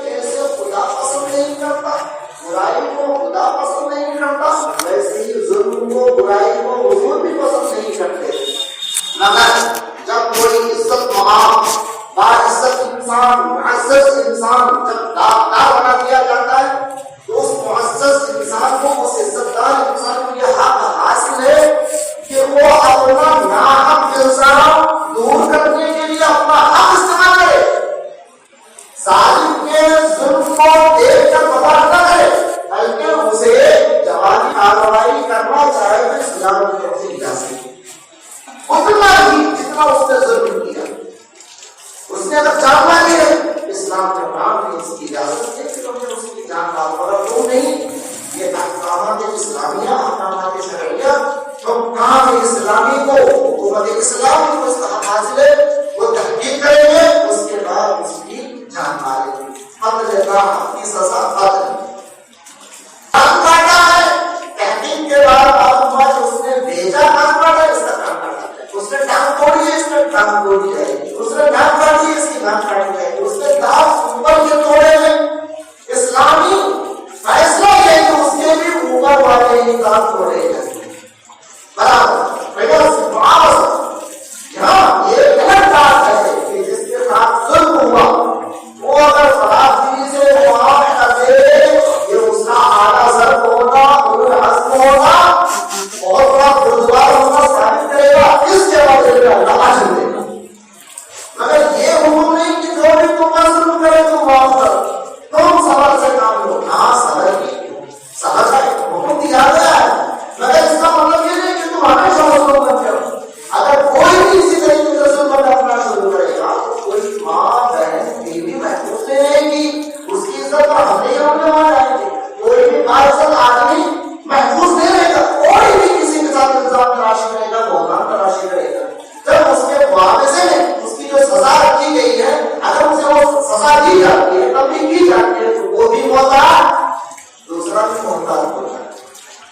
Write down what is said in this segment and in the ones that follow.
جیسے خدا پسند نہیں کرتا، برائی کو خدا پسند نہیں کرتا، ویسے ہی ظلم کو برائی کو حضور بھی پسند نہیں کرتے۔ مگر جب کوئی عزت مآب باعزت انسان معزز انسان جب داغدار بنا دیا جاتا ہے تو اس معزز انسان کو اس عزت دار انسان کو یہ حق حاصل ہے کہ وہ اپنا ناحق الزام دور کرنے کے لیے اپنا حق استعمال کرے، ظالم کے ظلم کو دیکھ کر برداشت نہ کرے، بلکہ اسے جوابی کارروائی کرنا چاہے تو اسلام کی طرف سے اجازت اتنا ہی جتنا اس نے ظلم کیا۔ اس نے اگر جان ماری ہے اسلام کے نام میں اس کی اجازت ہے کہ تمہیں اس کی جان کا فرق کیوں نہیں۔ یہ احکامات اسلامیہ احکامات شرعیہ حکام اسلامی کو حکومت اسلامی کو استحق حاصل ہے، وہ تحقیق کریں گے، اس کے بعد اس کی جان ماریں گے۔ قتل کا حق کی سزا قتل کام کاٹا ہے، تحقیق کے بعد معلوم ہوا کہ اس نے بھیجا کام کاٹا، اس کا کام کاٹا ہے، اس نے ٹانگ توڑی ہے، اس میں ٹانگ توڑی جائے گی، اس نے ناک کاٹی ہے، اس کی ناک کاٹی جائے گی، اس نے دانت اوپر کے توڑے ہیں، اسلامی فیصلہ یہ ہے کہ اس کے بھی اوپر والے ہی دانت توڑے جائیں گے۔ برابر یہاں یہ غلط بات ہے کہ جس کے ساتھ ظلم ہوا وہ اگر فلاسفی سے معاف کر دے یہ اس کا اعلیٰ ضرب ہوگا، حسب ہوگا، بہت بڑا گردوار ہوگا، ثابت کرے گا، اس کے بعد اللہ اجر دے گا۔ مگر یہ حکم نہیں کہ جو بھی تم پر ظلم کرے تم معاف کرو، تم صبر سے کام لو۔ ہاں صبر کی صبر کا حکم دیا گیا ہے، مگر اس کا مطلب یہ نہیں کہ تم ہمیشہ ظلم کرتے ہو۔ اگر کوئی بھی اسی طریقے سے ظلم کرنا شروع کرے گا تو کوئی ماں بہن بیوی محفوظ نہیں رہے گی، اس کی عزت پر حملے ہونے والے آئیں گے، کوئی بھی باعزت آدمی محفوظ نہیں رہے گا، کوئی بھی کسی کے ساتھ الزام تراشی کرے گا، بہتان تراشی کرے گا۔ جب اس کے معاوضے میں اس کی جو سزا رکھی گئی ہے اگر اسے وہ سزا دی جاتی ہے تبلیغ کی جاتی ہے تو وہ بھی محتاط، دوسرا بھی محتاط ہو جاتا ہے،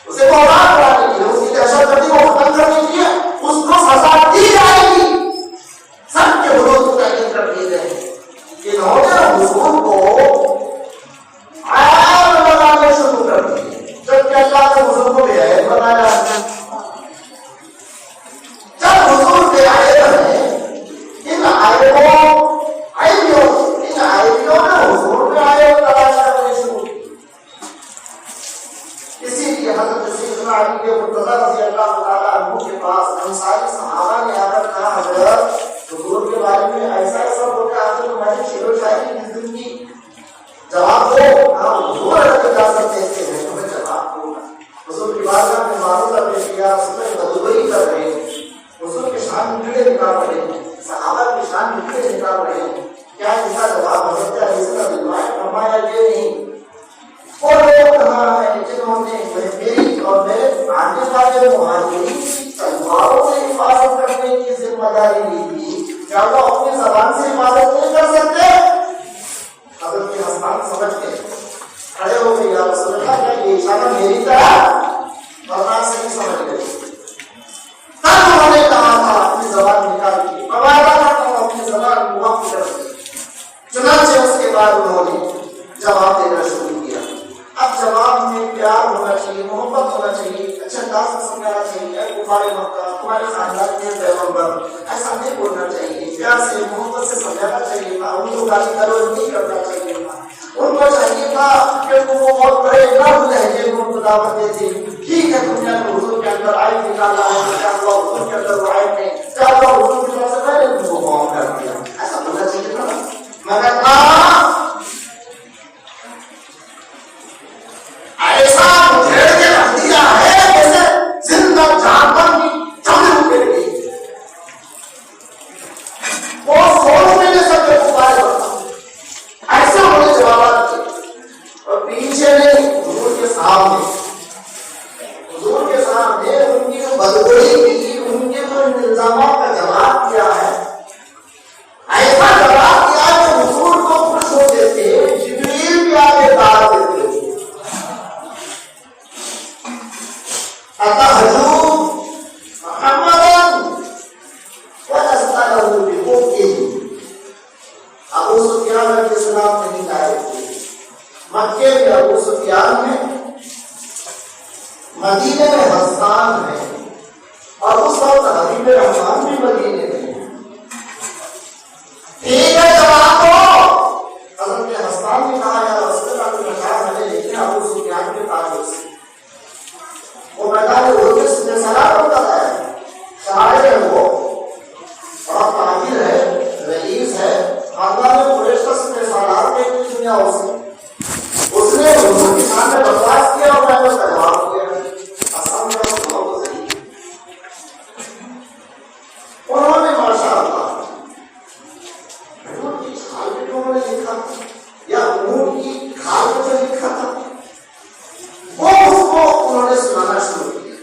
اسے محتاط کرانے کے لیے، اس کی دہشت گردی کو ختم کرنے کے لیے اس کو سزا دی جائے گی۔ سب کے حدود کو تحقیق کر دیے گئے کہ انہوں نے حضور کو عیب بنانے شروع کر دیے، جبکہ اللہ نے حضور کو بے عیب بنایا ہے۔ جب حضور بے عیب ہیں، ان عیبیوں نے حضور میں عیب تلاش کرنے شروع کی۔ اسی لیے حضرت سیدنا علی کے مرتضیٰ رضی اللہ تعالیٰ عنہ کے پاس انصاری صحابہ نے آ کر کہا حضرت حضور کے بارے میں ایسا ایسا ہو گیا، آپ نے تمہاری شعر و شاعری کس دن کی، جواب دو۔ ہاں حضور اگر اجازت دیتے ہیں تمہیں جواب دوں گا۔ حضور کی بارگاہ میں معروضہ پیش کیا، اس میں بدگوئی کر رہے ہیں، حضور کے شان نکلے نکال رہے ہیں، صحابہ کی شان نکلے نکال رہے ہیں، کیا ان کا جواب حضرت علی سے دلوائے فرمایا یہ نہیں۔ وہ لوگ کہاں ہیں جنہوں نے میری اور میرے آنے والے مہاجرین کی تلواروں سے حفاظت کرنے کی ذمہ داری لی تھی، کیا وہ اپنی زبان سے حفاظت نہیں کر سکتے؟ حضرت کے حسنان سمجھ کے کھڑے ہو گئے، یا رسول اللہ کیا یہ اشارہ میری طرح؟ فرمان سے نہیں سمجھ گئے۔ تب انہوں نے کہا تھا اپنی زبان نکال کی، مواعدہ کرتا ہوں اپنی زبان موقف کر دی۔ چنانچہ اس کے بعد انہوں نے جواب دینا شروع کیا۔ اب جواب میں پیار ہونا چاہیے، محبت ہونا چاہیے، اچھے انداز سے سمجھانا چاہیے، اے کفار مکہ تمہارے خاندان کے پیغمبر، ایسا نہیں بولنا چاہیے، پیار سے محبت سے سمجھانا چاہیے تھا، ان کو گالی گلوچ نہیں کرنا چاہیے تھا، ان کو چاہیے تھا کہ وہ بہت بڑے نرم لہجے میں ان کو دعوت دیتے، ٹھیک ہے دنیا میں حضور کے اندر عیب نکالا ہے، کیا ہوا حضور کے اندر وہ عیب نہیں، کیا ہوا حضور کی طرف سے میں نے ان کو معاف کر دیا، ایسا بولنا چاہیے تھا نا۔ مگر ایسا ادھیڑ کے رکھ دیا ہے جیسے زندہ جانور کی چمڑی اکھیڑ گئی، وہ سوچنے میں سب کے پکارے ہوتا، ایسے انہوں نے جوابات دیے اور پیچھے نہیں حضور کے سامنے ان کی جو بدگوئی کی، ان کے جو الزامات میں اسلام نہیں لائے تھے. مکے میں ابو سفیان ہے، مدینے میں حسان ہے، اور اس وقت حبیب رحمان بھی مدینے میں ہے. ٹھیک ہے جواب ہو. حضرت حسان نے کہا یا رسول اللہ کی نشان ہمیں لکھے ابو سفیان کے تعلق سے. وہ میدان احد میں سلام ہوتا ہے، شاعر ہے، وہ بڑا تاجر ہے، رئیس ہے، خاندان قریش کا سب سالار کے دنیا سے. اس نے حضور کے سامنے برداشت کیا اور میں نے اس کا جواب دیا. آسان کا بہت صحیح. انہوں نے ماشاء اللہ کی کھال پہ جو انہوں نے لکھا تھا یا اونٹ کی کھال پہ جو لکھا تھا وہ اس کو انہوں نے سنانا شروع کیا.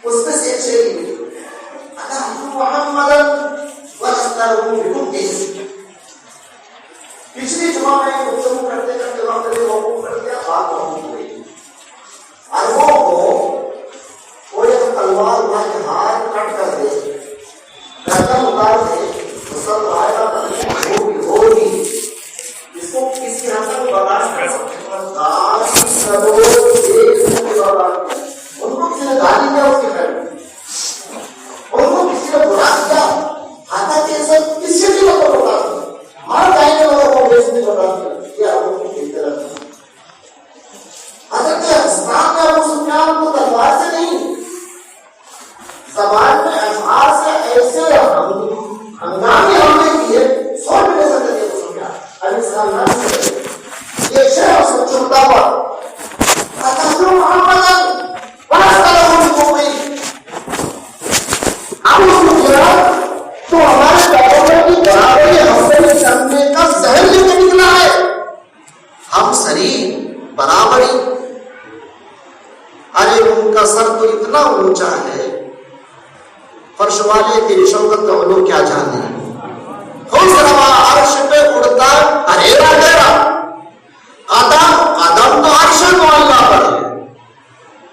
اس میں سے ایک شعر لکھی پچھلی جمعہ میں گفتگو کرتے کرتے وقت میں موقوف کر دیا، بات موقوف ہوئی. عربوں کو کوئی تلوار اٹھا کے ہاتھ کٹ کر دے، گردن اتار دے تو سب آئے گا ہوگی. اس کو کسی حد تک برداشت کر سکتے ہیں، ان کو کسی نے گالی دیا اس کے گھر میں، ان کو کسی نے برا کیا، حالانکہ سب کسی بھی لوگوں کو بتا دیا، ہر کہیں لوگوں کو بیچنے بتا دیا کیا ان کو کھیلتے رہتے ہیں. حضرت حسان نے ابو سفیان کو تلوار سے نہیں، زبان میں اشعار سے ایسے ہنگامی حملے کیے، سوچ بھی نہیں سکتے تھے ابو سفیان علیہ السلام. یہ شہر اس کو چمتا ہوا تو ہمارے پیغمبر کی برابری ہم سے کرنے کا ذہن لے کے نکلا ہے. ہم سری برابری، ارے ان کا سر تو اتنا اونچا ہے، فرش والے تیری شوکت کا علو کیا جانے. خوش روا عرش پہ اڑتا ہریرا ڈیرا، قدم تو عرش معلّہ پر ہے،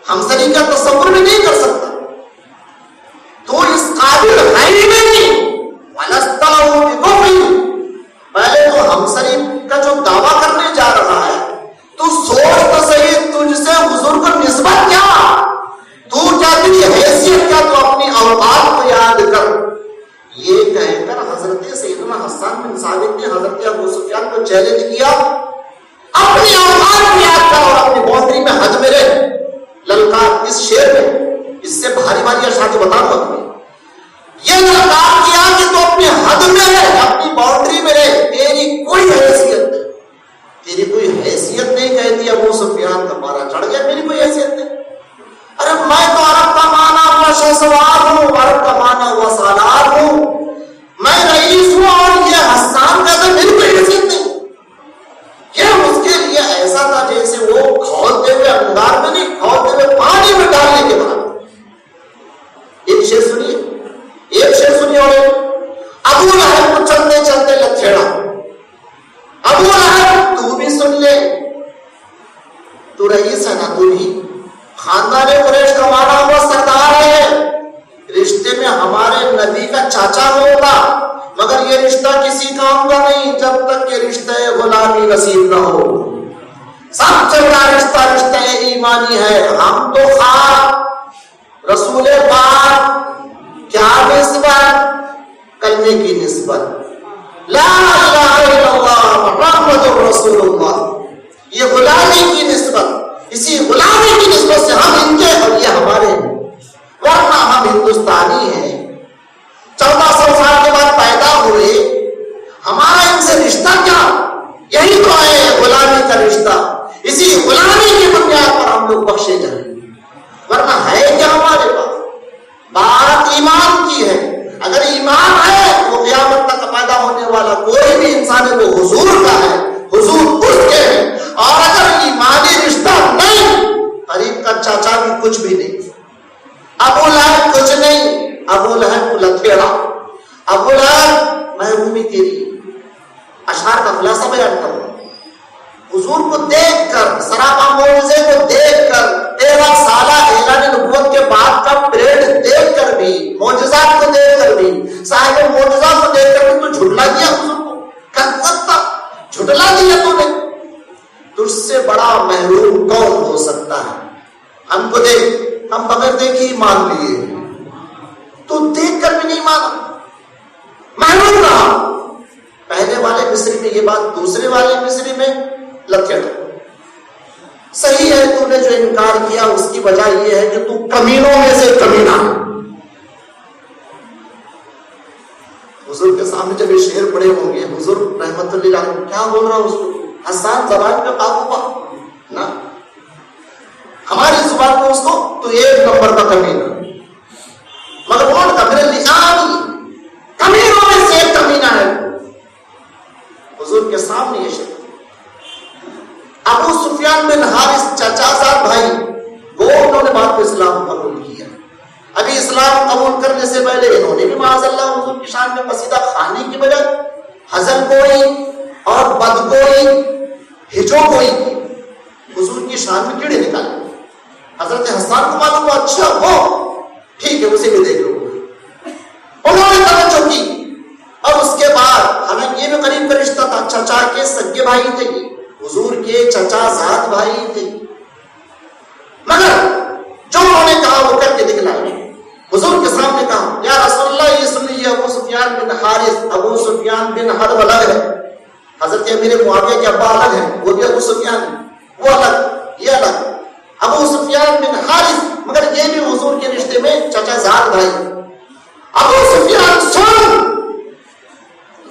ہم سری کا تصور بھی نہیں کر سکتا. تو اس قابل ہے ہی نہیں. پہلے تو ہم سری کا جو دعویٰ کرنے جا رہا ہے تو سوچ تو صحیح، تجھ سے حضور کو نسبت کیا، تو کیا تیری حیثیت کیا، تو اپنی اوقات کو یاد کر. یہ کہہ کر حضرت سیدنا حسان بن ثابت نے حضرت ابو سفیان کو چیلنج کیا، اپنی اوقات کو یاد کر اور اپنی باؤنڈری میں حد میں رہ. للکار اس شعر میں، اس سے بھاری بھاری اشعار جو بتا رہا ہوں، یہ للکار کیا کہ تو اپنی حد میں رہ، اپنی باؤنڈری میں رہ، تیری کوئی حیثیت نہیں، تیری کوئی حیثیت نہیں. کہتی ابو سفیان کا پارا چڑھ گیا، میری کوئی حیثیت نہیں. ارے میں تو عرب کا مانا ہوا شہسوار ہوں، عرب کا مانا ہوا سالار ہوں، میں رئیس ہوں، اور یہ حسان کا تو میری کوئی حیثیت نہیں. یہ اس کے لیے ایسا تھا جیسے وہ کھولتے ہوئے انگار میں نہیں، کھولتے ہوئے پانی میں ڈالنے کے بعد. ایک شعر سنیے، ایک شعر سنیے. اور ابو لہب کو چلتے چلتے لتھیڑا. ابو لہب تو بھی سن لے، تو رئیس ہے نا، تو بھی خاندان قریش کا مانا ہوا سردار ہے، رشتے میں ہمارے نبی کا چاچا ہوگا، مگر یہ رشتہ کسی کام کا نہیں جب تک کہ رشتہ غلامی نصیب نہ ہو. سب سے بڑا رشتہ رشتہ ایمانی ہے. ہم تو خواہ رسول پاک کیا نسبت، کلمے کی نسبت، لا الہ الا اللہ محمد رسول اللہ، یہ غلامی کی نسبت، اسی غلامی کی نسبت سے ہم ان کے اور یہ ہمارے ہیں. ورنہ ہم ہندوستانی ہیں، 1400 سال کے بعد پیدا ہوئے، ہمارا ان سے رشتہ کیا؟ یہی تو ہے غلامی کا رشتہ. اسی غلامی کی بنیاد پر ہم لوگ بخشے جائیں، ورنہ ہے کیا ہمارے پاس؟ بات ایمان کی ہے. اگر ایمان ہے تو قیامت تک پیدا ہونے والا کوئی بھی انسان ہے وہ حضور کا ہے، حضور اس کے ہیں. اور اگر ایمانی رشتہ نہیں، قریب کا چاچا بھی کچھ بھی نہیں، ابو لہب کچھ نہیں، ابو لہب کو لتھیڑا. ابو لہب محرومی تیری. اشعار کا خلاصہ بیان کروں، حضور کو دیکھ کر، سراپا معجزے کو دیکھ کر، 13 سالہ اعلان نبوت کے بعد کا پریڈ دیکھ کر بھی، معجزات کو دیکھ کر بھی، صاحب معجزات کو دیکھ کر بھی تو جھٹلا دیا حضور کو. کر سکتا کو دیکھ, ہم بغیر دیکھ ہی مان لیے, تو دیکھ کر بھی نہیں مانا, محروم رہا. پہلے والے مصری میں یہ بات, دوسرے والے مصری میں لتیڑ. صحیح ہے, تو نے جو انکار کیا اس کی وجہ یہ ہے کہ تو کمینوں میں سے کمینہ. حضور کے سامنے جب یہ شعر پڑے ہوں گے, حضور رحمت اللہ علیہ کیا بول رہا اس کو, حسان زبان پہ قابو پا نا, ہماری زبان میں اس کو تو ایک نمبر کا کمینہ, مگر کون کا, میرے لسانی کمینوں میں سے ایک کمینہ ہے. حضور کے سامنے یہ شعر. ابو سفیان بن حارث چچا زاد بھائی, وہ انہوں نے بعد میں اسلام قبول کیا. ابھی اسلام قبول کرنے سے پہلے انہوں نے بھی معاذ اللہ حضور کی شان میں قصیدہ خانی کی بجائے حزن گوئی اور بد گوئی, ہجو گوئی کی. حضور کی شان میں کیڑے نکالے. حضرت حسان کو معلوم ہوا, اچھا وہ ٹھیک ہے اسے بھی دیکھ لو. انہوں نے توجہ کی, اور اس کے بعد حالانکہ یہ بھی قریب کا رشتہ تھا, چچا کے سگے بھائی تھے, حضور کے چچا زاد بھائی تھے, مگر جو انہوں نے کہا وہ کر کے دکھلائے. حضور کے سامنے کہا, یا رسول اللہ یہ سن لیجیے, ابو سفیان بن حارث, ابو سفیان بن حرب الگ ہے, حضرت امیر معاویہ کے ابا الگ ہیں, وہ بھی ابو سفیان ہے, وہ الگ یہ الگ. ابو سفیان بن حارث, مگر یہ بھی حضور کے رشتے میں چچا زاد بھائی. ابو سفیان سن,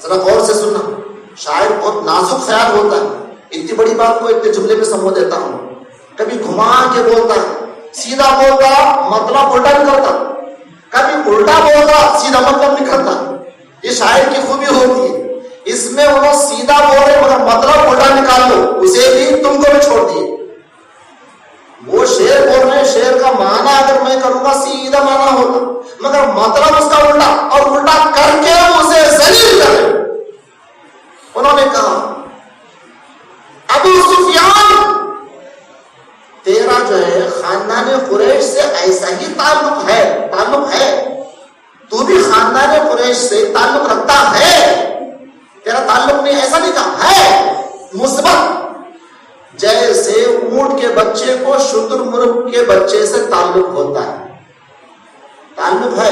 ذرا غور سے سننا, شاعر بہت نازک خیال ہوتا ہے. اتنی بڑی بات کو اتنے جملے میں سمجھ دیتا ہوں. کبھی گھما کے بولتا ہے, سیدھا بولتا مطلب الٹا نکلتا, کبھی الٹا بولتا سیدھا مطلب نکلتا. یہ شاعر کی خوبی ہوتی ہے. اس میں وہ سیدھا بول رہے مگر مطلب الٹا نکال لو, اسے بھی تم کو بھی چھوڑ دیے. وہ شعر بول رہے, شعر کا معنی اگر میں کروں گا سیدھا معنی ہوتا, مگر مطلب اس کا الٹا, اور الٹا کر کے اسے ذلیل کر رہے. انہوں نے کہا, ابو سفیان تیرا جو ہے خاندان قریش سے ایسا ہی تعلق ہے, تو بھی خاندان قریش سے تعلق رکھتا ہے, تیرا تعلق نہیں, ایسا نہیں کہا ہے مثبت, جیسے اونٹ کے بچے کو شتر مرغ کے بچے سے تعلق ہوتا ہے. تعلق ہے,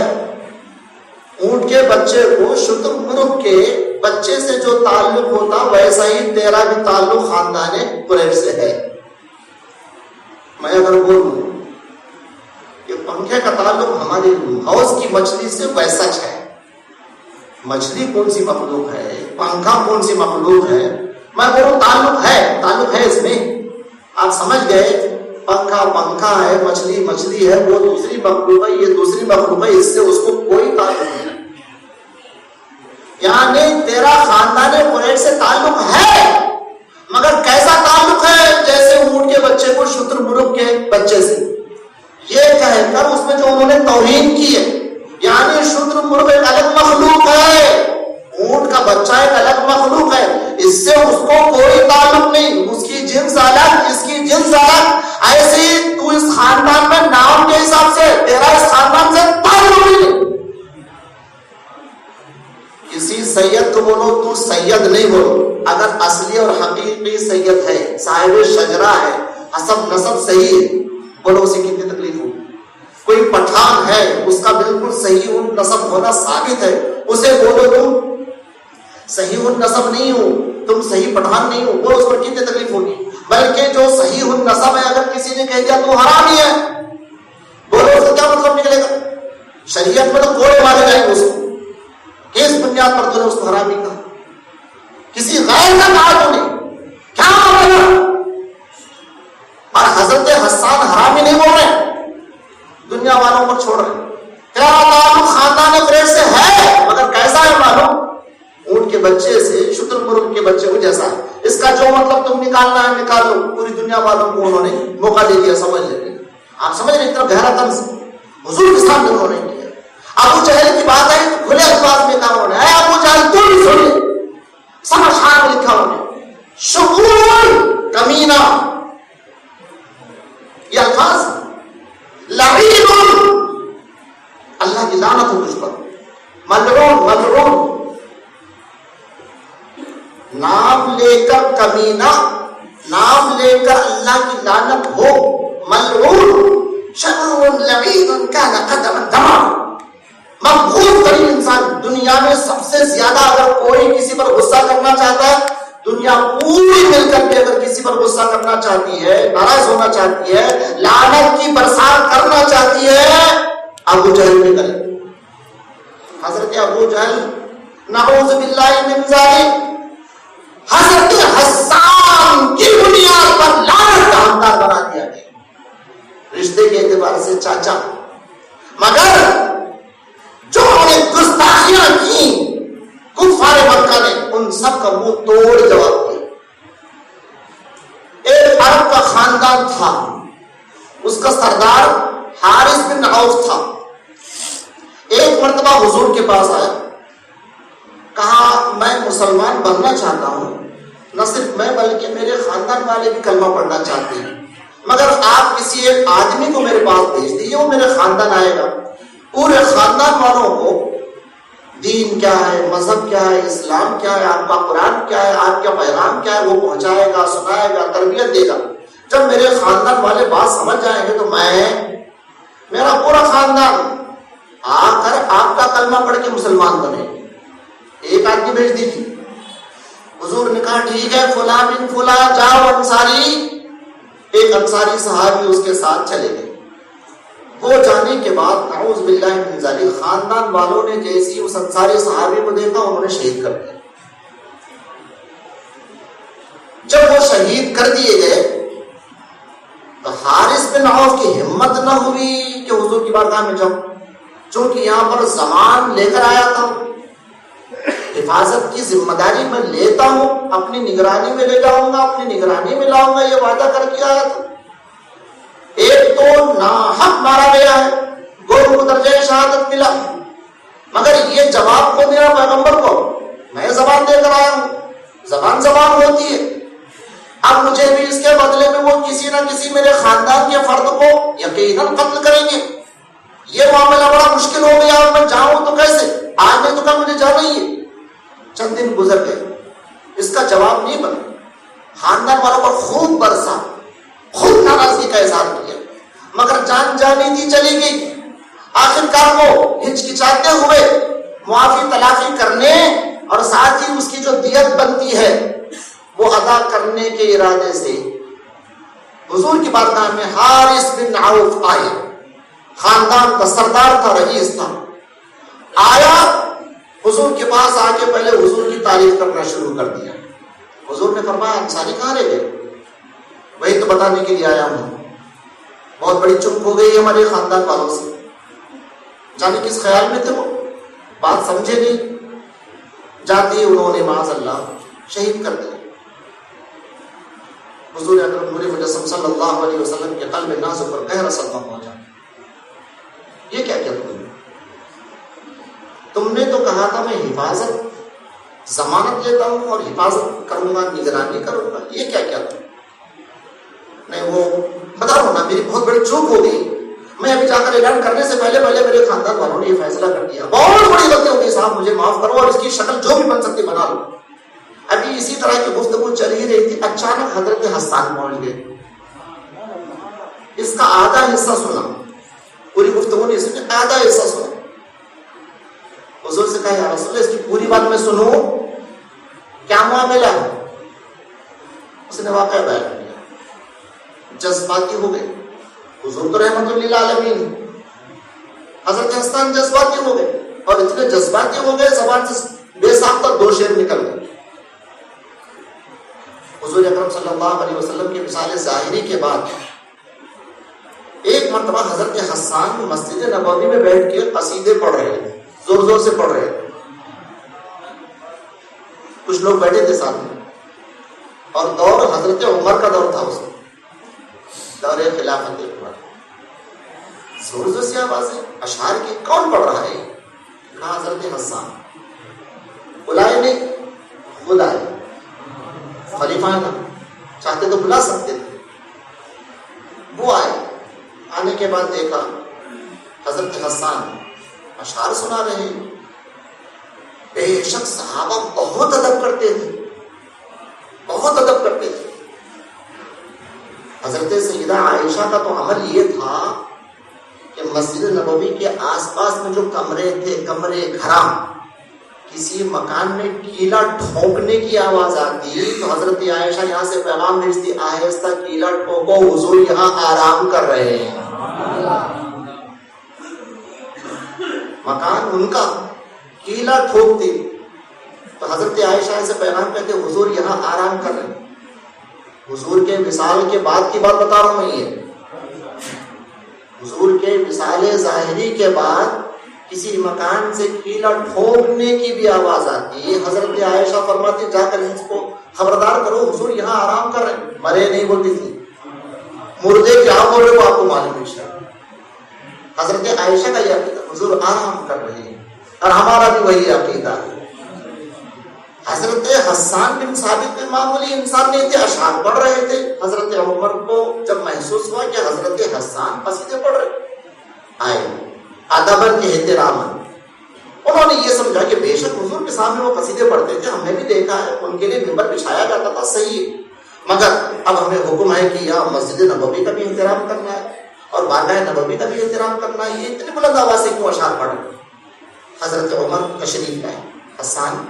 اونٹ کے بچے کو شتر مرغ کے بچے سے جو تعلق ہوتا ویسا ہی تیرا بھی تعلق خاندان قریش سے ہے. میں اگر بولوں کہ پنکھے کا تعلق ہماری حوض کی مچھلی سے ویسا ہے, مچھلی کون سی مخلوق ہے, پنکھا کون سی مخلوق ہے, میں بولوں تعلق ہے اس میں. آپ سمجھ گئے, پنکھا ہے, مچھلی ہے, وہ دوسری مخلوق ہے, یہ دوسری مخلوق ہے, اس سے اس کو کوئی تعلق نہیں. یعنی تیرا خاندان قریش سے تعلق ہے, مگر کیسا تعلق ہے, جیسے اونٹ کے بچے کو شتر مرغ کے بچے سے. یہ کہہ کر اس میں جو انہوں نے توہین کی ہے, یعنی شتر مرغ ایک الگ مخلوق ہے, اونٹ کا بچہ ایک الگ مخلوق ہے, اس سے اس کو کوئی تعلق نہیں, اس کی جنس الگ, اس کی جنس الگ. ایسی تو اس خاندان میں نام کے حساب سے تیرا اس خاندان سے تعلق نہیں. کسی سید کو بولو تو سید نہیں بولو, اگر اصلی اور حقیقی سید ہے, صاحب شجرہ ہے, حسب نسب صحیح ہے, بولو اسے کتنی تکلیف ہو. کوئی پٹھان ہے, اس کا بالکل صحیح نسب ہونا ثابت ہے, اسے بولو تم صحیح النسب نہیں ہو, تم صحیح پٹھان نہیں ہو, بولو اس پر کتنی تکلیف ہوگی. بلکہ جو صحیح النسب ہے, اگر کسی نے کہہ دیا تو حرامی ہے, بولو اس کا کیا مطلب نکلے گا. شریعت میں تو کوڑے مارے جائیں گے اس کو, کس بنیاد پر تو نے اس کو حرامی کہا, کسی غیر کا کہا تو نے, کیا مطلب. اور حضرت حسان حرامی نہیں بول رہے, دنیا والوں پر چھوڑ رہے. تیرا تعلق خاندان قریش سے ہے, مگر کیسا ہے معلوم, اونٹ کے بچے سے شتر مرغ کے بچے کو جیسا ہے. اس کا جو مطلب تم نکالنا ہے نکال لو. پوری دنیا والوں کو انہوں نے موقع دے دیا, سمجھ لیں. آپ سمجھ رہے, اتنا گہرا طنز حضور کے سامنے انہوں نے کیا. ابو جہل کی بات ہے تو کھلے الفاظ میں کہا انہوں نے, اے ابو جہل تو بھی سنیے, سب اشعار میں لکھا انہوں نے, شغول کمینہ, یہ الفاظ لعین, اللہ کی لعنت ہو اس پر, ملعون, نام لے کر کمینہ, نام لے کر اللہ کی لعنت ہو, ملعون. شقی لعین کان قدم دما، مقبول ترین انسان دنیا میں سب سے زیادہ اگر کوئی کسی پر غصہ کرنا چاہتا ہے، دنیا پوری مل کر کے اگر کسی پر غصہ کرنا چاہتی ہے، ناراض ہونا چاہتی ہے، لعنت کی برسات کرنا چاہتی ہے، ابو جہل نے کرے. حضرت ابو جہل نعوذ باللہ من ذالک حضرت حسان کی بنیاد پر لعنت کا حقدار بنا دیا گیا، رشتے کے اعتبار سے چاچا، مگر جو انہوں نے گستاخیاں کی کفار مکہ نے ان سب کا منہ توڑ جواب دیا. ایک عرب کا خاندان تھا، اس کا سردار حارث بن عوف تھا. ایک مرتبہ حضور کے پاس آیا، کہا میں مسلمان بننا چاہتا ہوں، نہ صرف میں بلکہ میرے خاندان والے بھی کلمہ پڑھنا چاہتے ہیں، مگر آپ کسی ایک آدمی کو میرے پاس بھیج دیجیے، وہ میرے خاندان آئے گا، پورے خاندان والوں کو دین کیا ہے، مذہب کیا ہے، اسلام کیا ہے، آپ کا قرآن کیا ہے، آپ کا پیغام کیا ہے وہ پہنچائے گا، سنائے گا، تربیت دے گا. جب میرے خاندان والے بات سمجھ جائیں گے تو میں، میرا پورا خاندان آ کر آپ کا کلمہ پڑھ کے مسلمان بنے. ایک آدمی بھیج دیجیے. حضور نے کہا ٹھیک ہے، فلاں بن فلاں جاؤ انصاری. ایک انصاری صحابی اس کے ساتھ چلے گئے. وہ جانے کے بعد نعوذ باللہ من ذالک خاندان والوں نے جیسی اس انصاری صحابی کو دیکھا انہوں نے شہید کر دیا. جب وہ شہید کر دیے گئے تو حارث بن عوف کی ہمت نہ ہوئی کہ حضور کی بارگاہ میں جاؤ، چونکہ یہاں پر زمان لے کر آیا تھا، حفاظت کی ذمہ داری میں لیتا ہوں، اپنی نگرانی میں لے جاؤں گا، اپنی نگرانی میں لاؤں گا، یہ وعدہ کر کے آیا تھا. ایک تو ناحق مارا گیا ہے، گورو کو درجہ شہادت ملا، مگر یہ جواب کو میرا پیغمبر کو میں زبان دے کر آیا ہوں. زبان ہوتی ہے. اب مجھے بھی اس کے بدلے میں وہ کسی نہ کسی میرے خاندان کے فرد کو یقیناً قتل کریں گے. یہ معاملہ بڑا مشکل ہو گیا، اور میں جاؤں تو کیسے؟ آج نے تو کہا مجھے جانا ہی ہے. چند دن گزر گئے، اس کا جواب نہیں بنا. خاندان والوں پر خوب برسا، خود ناراضگی کا اظہار کیا، مگر جان جانی تھی چلی گئی. آخرکار وہ ہچکچاتے ہوئے معافی تلافی کرنے اور ساتھ ہی اس کی جو دیت بنتی ہے وہ ادا کرنے کے ارادے سے حضور کی بارگاہ میں حارث بن عوف آئے. خاندان کا سردار تھا، رئیس تھا. آیا حضور کے پاس آ کے پہلے حضور کی تعریف کرنا شروع کر دیا. حضور نے فرمایا انصاری کہاں رہ گئے؟ وہی تو بتانے کے لیے آیا ہوں. بہت بڑی چپ ہو گئی ہمارے خاندان والوں سے، جانے کس خیال میں تھے، وہ بات سمجھے نہیں. جاتے انہوں نے معاذ اللہ شہید کر دیا. حضور اکرم نور مجسم صلی اللہ علیہ وسلم کے قلب نازک پر گہرا صدمہ پہنچا. یہ کیا کیا تم نے تو کہا تھا میں حفاظت ضمانت لیتا ہوں اور حفاظت کروں گا، نگرانی کروں گا، یہ کیا کیا تھا؟ نہیں وہ بتا رہا ہوں نا، میری بہت بڑی چوک ہو گئی. میں ابھی جا کر اعلان کرنے سے پہلے میرے خاندان والوں نے یہ فیصلہ کر دیا. بہت بڑی غلطی ہو گئی صاحب، مجھے معاف کرو اور اس کی شکل جو بھی بن سکتی بنا لو. ابھی اسی طرح کی گفتگو چل ہی رہی تھی، اچانک حضرت حسان پہنچ گئے. اس کا آدھا حصہ سنا، پوری گفتگو نہیں سنی، آدھا حصہ سنا. حضور سے کہا یا رسول اللہ اس کی پوری بات میں سنوں، کیا معاملہ ہے؟ اس نے واقعہ بیان کیا. جذباتی ہو گئے. حضور تو رحمت للعالمین، حضرت حسان جذباتی ہو گئے، اور اتنے جذباتی ہو گئے زبان سے بے ساختہ دو شعر نکل گئے. حضور اکرم صلی اللہ علیہ وسلم کی مثال ظاہری کے بعد ایک مرتبہ حضرت حسان مسجد نبوی میں بیٹھ کے قصیدے پڑھ رہے تھے، زور زور سے پڑھ رہے تھے. کچھ لوگ بیٹھے تھے ساتھ میں، اور دور حضرت عمر کا دور تھا، اس میں دور خلافت عمر. زور زور سے آوازیں اشعار کی، کون پڑھ رہا ہے؟ کہا حضرت حسان. بلائے نہیں، خود آئے. خلیفہ ہے نا، چاہتے تو بلا سکتے تھے. وہ آئے. آنے کے بعد دیکھا حضرت حسان اشعار سنا رہے ہیں. بے شک صحابہ بہت ادب کرتے تھے، بہت ادب کرتے تھے. حضرت سیدہ عائشہ کا تو عمل یہ تھا مسجد نبوی کے آس پاس میں جو کمرے تھے، کمرے گھرا، کسی مکان میں کیلا ٹھونکنے کی آواز آتی تو حضرت عائشہ یہاں سے پیغام بھیجتی، آہستہ کیلا ٹھوکو، حضور یہاں آرام کر رہے ہیں۔ مکان ان کا، کیلا ٹھوکتی تو حضرت عائشہ سے پیغام کہتے حضور یہاں آرام کر رہے ہیں۔ حضور کے وصال کے بعد کی بات بتا رہا ہوں میں، یہ حضور کے وصال ظاہری کے بعد کسی مکان سے کیلا ٹھونکنے کی بھی آواز آتی ہے۔ حضرت عائشہ فرماتی جا کر اس کو خبردار کرو، حضور یہاں آرام کر رہے ہیں۔ مرے نہیں بولتی تھی، مردے کیا بول رہے ہو آپ کو معلوم ہے۔ حضرت عائشہ کا یہ عقیدہ، حضور آرام کر رہے ہیں، اور ہمارا بھی وہی عقیدہ ہے۔ حضرت حسان بن ثابت بن معمولی انسان نہیں تھے، اشعار پڑھ رہے تھے۔ حضرت عمر کو جب محسوس ہوا کہ حضرت حسان قصیدے پڑھ رہے، آئے ادباً احتراماً، انہوں نے یہ سمجھا کہ بے شک حضور کے سامنے وہ قصیدے پڑھتے تھے، ہم نے بھی دیکھا ہے، ان کے لیے ممبر بچھایا جاتا تھا، صحیح ہے، مگر اب ہمیں حکم ہے کہ یہاں مسجد نبوی کا بھی احترام کرنا ہے اور بارگاہ نبوی کا بھی احترام کرنا ہے، یہ اتنی بلند آواز سے کیوں اشعار پڑھ رہے؟ حضرت عمر تشریف لائے، حسان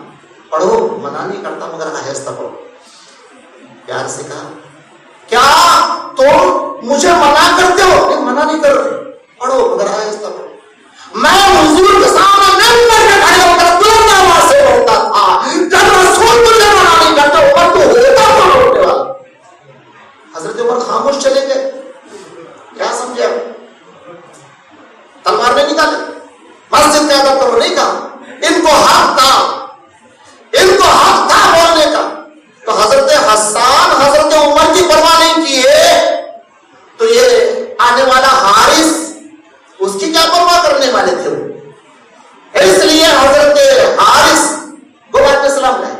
پڑھو، منع نہیں کرتا مگر آہستہ پڑھو۔ پیار سے کہا کیا تم مجھے منع کرتے ہو؟ نہیں منع نہیں کر رہے، پڑھو مگر آہستہ پڑھو۔ میں حضور کے سامنے ممبر پہ کھڑے ہو کر بلند آواز سے پڑھتا تھا، جب رسول مجھے منع نہیں کرتا، عمر تو ہوتا پڑھنے والا۔ حضرت عمر خاموش چلے گئے، کیا سمجھے؟ تلوار نہیں نکالے، مسجد کا ادب کرو نہیں کہا، ان کو حق تھا، ان کو حق تھا بولنے کا۔ تو حضرت حسان حضرت عمر کی پرواہ نہیں کیے تو یہ آنے والا حارث اس کی کیا پرواہ کرنے والے تھے وہ؟ اس لیے حضرت حارث کو بات میں سلام لائے،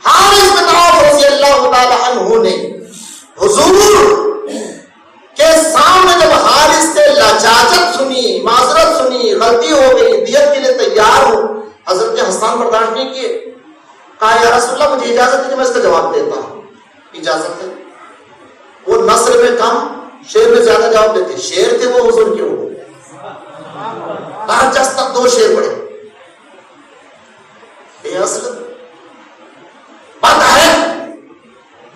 حارث بن عوف رضی اللہ تعالی عنہ نے حضور کے سامنے جب حارث سے لجاجت سنی، معذرت سنی، غلطی ہو گئی، دیت کے لیے تیار ہو، حضرت حسان برداشت نہیں کیے، کہا یا رسول اللہ مجھے اجازت ہے کہ میں اس کا جواب دیتا ہوں۔ اجازت ہے؟ وہ نثر میں کم، شعر میں زیادہ جواب دیتے، شعر تھے وہ حضور کے، وہ جس تک 2 شعر پڑے، بے اصل بد ہے،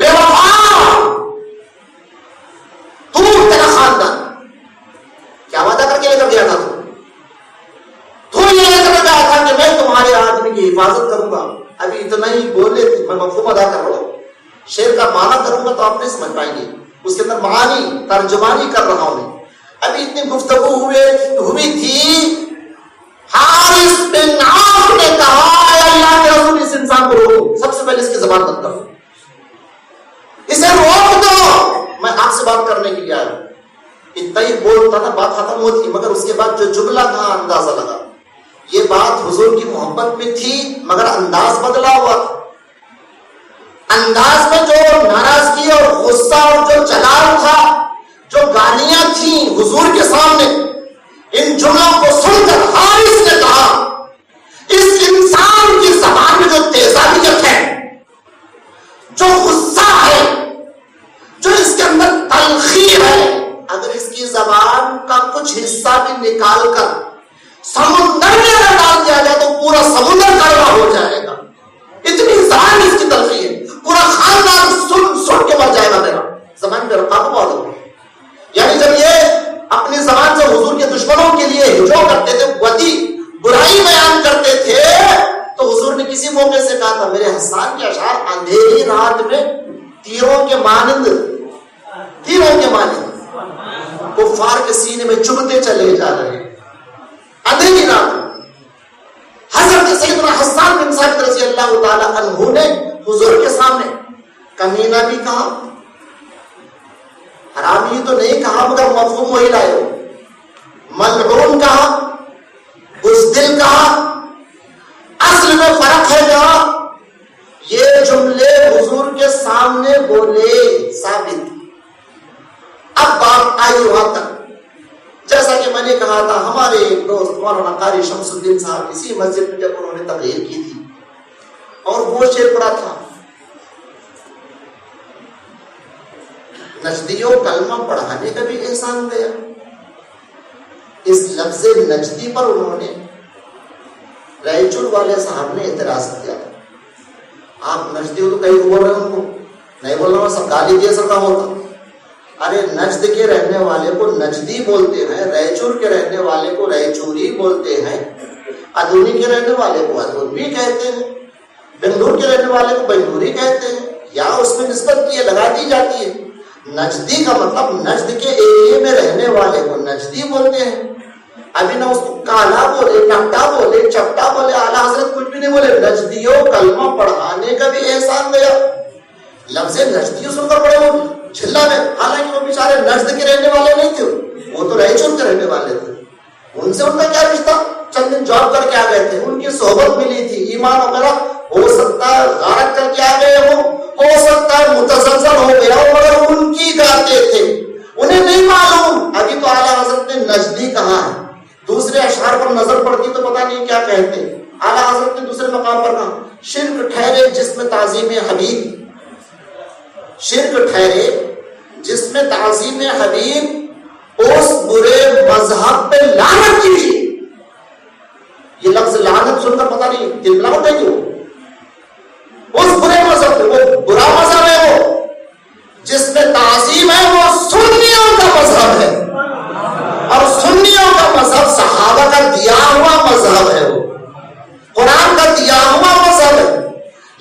بے وفا، تو تیرا خاندان کیا وعدہ کر کے لے کر گیا تھا؟ تو یہ لے کر گیا تھا کہ میں تمہارے آدمی کی حفاظت کروں گا۔ ابھی اتنا ہی بولے تھے، میں مفہوم ادا کر رہا ہوں، شعر کا معنی کروں گا تو آپ نہیں سمجھ پائیں گے، اس کے اندر معانی ترجمانی کر رہا ہوں میں۔ ابھی اتنی گفتگو ہوئی تھی، حارث بن عوف نے کہا اے اللہ کے رسول اس انسان کو روکو، سب سے پہلے اس کی زبان بند کرو، اسے روک دو، میں آپ سے بات کرنے کے لیے آیا ہوں۔ اتنا ہی بولتا تھا، بات ختم ہوتی، مگر اس کے بعد جو جملہ تھا اندازہ لگا، یہ بات حضور کی محبت میں تھی مگر انداز بدلا ہوا تھا۔ انداز میں جو ناراضگی اور غصہ اور جو جلال تھا، جو گالیاں تھیں حضور کے سامنے، ان جملوں کو سن کر حارث نے کہا اس انسان کی زبان میں جو تیزابیت ہے، جو غصہ ہے، جو اس کے اندر تلخی ہے، اگر اس کی زبان کا کچھ حصہ بھی نکال کر سمندر میں اگر ڈال دیا جائے تو پورا سمندر کڑوا ہو جائے گا، اتنی زبان اس کی تلخی ہے، پورا خاندان سن کے مر جائے گا میرا۔ زبان پہ رقابت بہت ہوگی، یعنی جب یہ اپنی زبان سے حضور کے دشمنوں کے لیے ہجو کرتے تھے، بدی برائی بیان کرتے تھے، تو حضور نے کسی موقع سے کہا تھا میرے حسان کے اشعار اندھیری رات میں تیروں کے مانند کفار کے سینے میں چبھتے چلے جا رہے ہیں، اندھیری رات۔ حضرت سیدنا حسان بن ثابت رضی اللہ تعالی عنہ نے حضور کے سامنے کمینہ بھی کہا، حرامی تو نہیں کہا مگر مفہوم وہی لائے ہو، ملعون کہا، بزدل کہا، اصل میں فرق ہے کہا، یہ جملے حضور کے سامنے بولے ثابت۔ اب بات آئی وہاں تک، جیسا کہ میں نے کہا تھا، ہمارے ایک دوست مولانا قاری شمس الدین صاحب اسی مسجد میں جب انہوں نے تقریر کی تھی اور وہ شعر پڑھا تھا، نجدیوں کلمہ پڑھانے کا بھی احسان گیا، اس لفظ نجدی پر انہوں نے رائچور والے صاحب نے اعتراض کیا، آپ نجدی ہو تو کہیں بول رہے ہیں، ان کو نہیں بول رہا، سب گالی دے سکتا ہوتا۔ ارے نجد کے رہنے والے کو نجدی بولتے ہیں، رائچور کے رہنے والے کو رائچوری بولتے ہیں، ادونی کے رہنے والے کو ادونی کہتے ہیں، بنگلور کے رہنے والے کو بنگلوری کہتے ہیں، یا اس میں نسبت کی لگا دی جاتی ہے۔ نجدی کا مطلب نجد کے ایریے میں رہنے والے کو نجدی بولتے ہیں۔ ابھی نہ اس کو کالا بولے، ٹپٹا بولے، چپٹا بولے، اعلیٰ حضرت کچھ بھی نہیں بولے، نجدیوں کلمہ پڑھانے کا بھی احسان گیا۔ لفظ نجدی سن کر پڑے وہ چھلا میں، حالانکہ وہ بیچارے نجد کے رہنے والے نہیں تھے، وہ تو رائچور کے رہنے والے تھے۔ ان سے ان کا کیا رشتہ؟ چند دن جاب کر کے آ گئے تھے، ان کی صحبت ملی تھی، ایمان وغیرہ ہو سکتا ہے غارت کر کے آ گئے ہو سکتا ہے متزلزل ہو گیا ہو، مگر ان کی گاتے تھے، انہیں نہیں معلوم۔ ابھی تو اعلیٰ حضرت نے نجدی کہا ہے، دوسرے اشعار پر نظر پڑتی تو پتہ نہیں کیا کہتے۔ اعلیٰ حضرت نے دوسرے مقام پر کہا شرک ٹھہرے جس میں تعظیم حبیب، شرک ٹھہرے جس میں تعظیم حبیب، اس برے مذہب پہ لعنت کیجیے۔ یہ لفظ لعنت سن کر پتہ نہیں دل میں ہوتا ہے کیوں؟ اس برے مذہب پہ، وہ برا مذہب ہے وہ جس میں تعظیم ہے، وہ سنیوں کا مذہب ہے، اور سنیوں کا مذہب صحابہ کا دیا ہوا مذہب ہے، وہ قرآن کا دیا ہوا مذہب ہے۔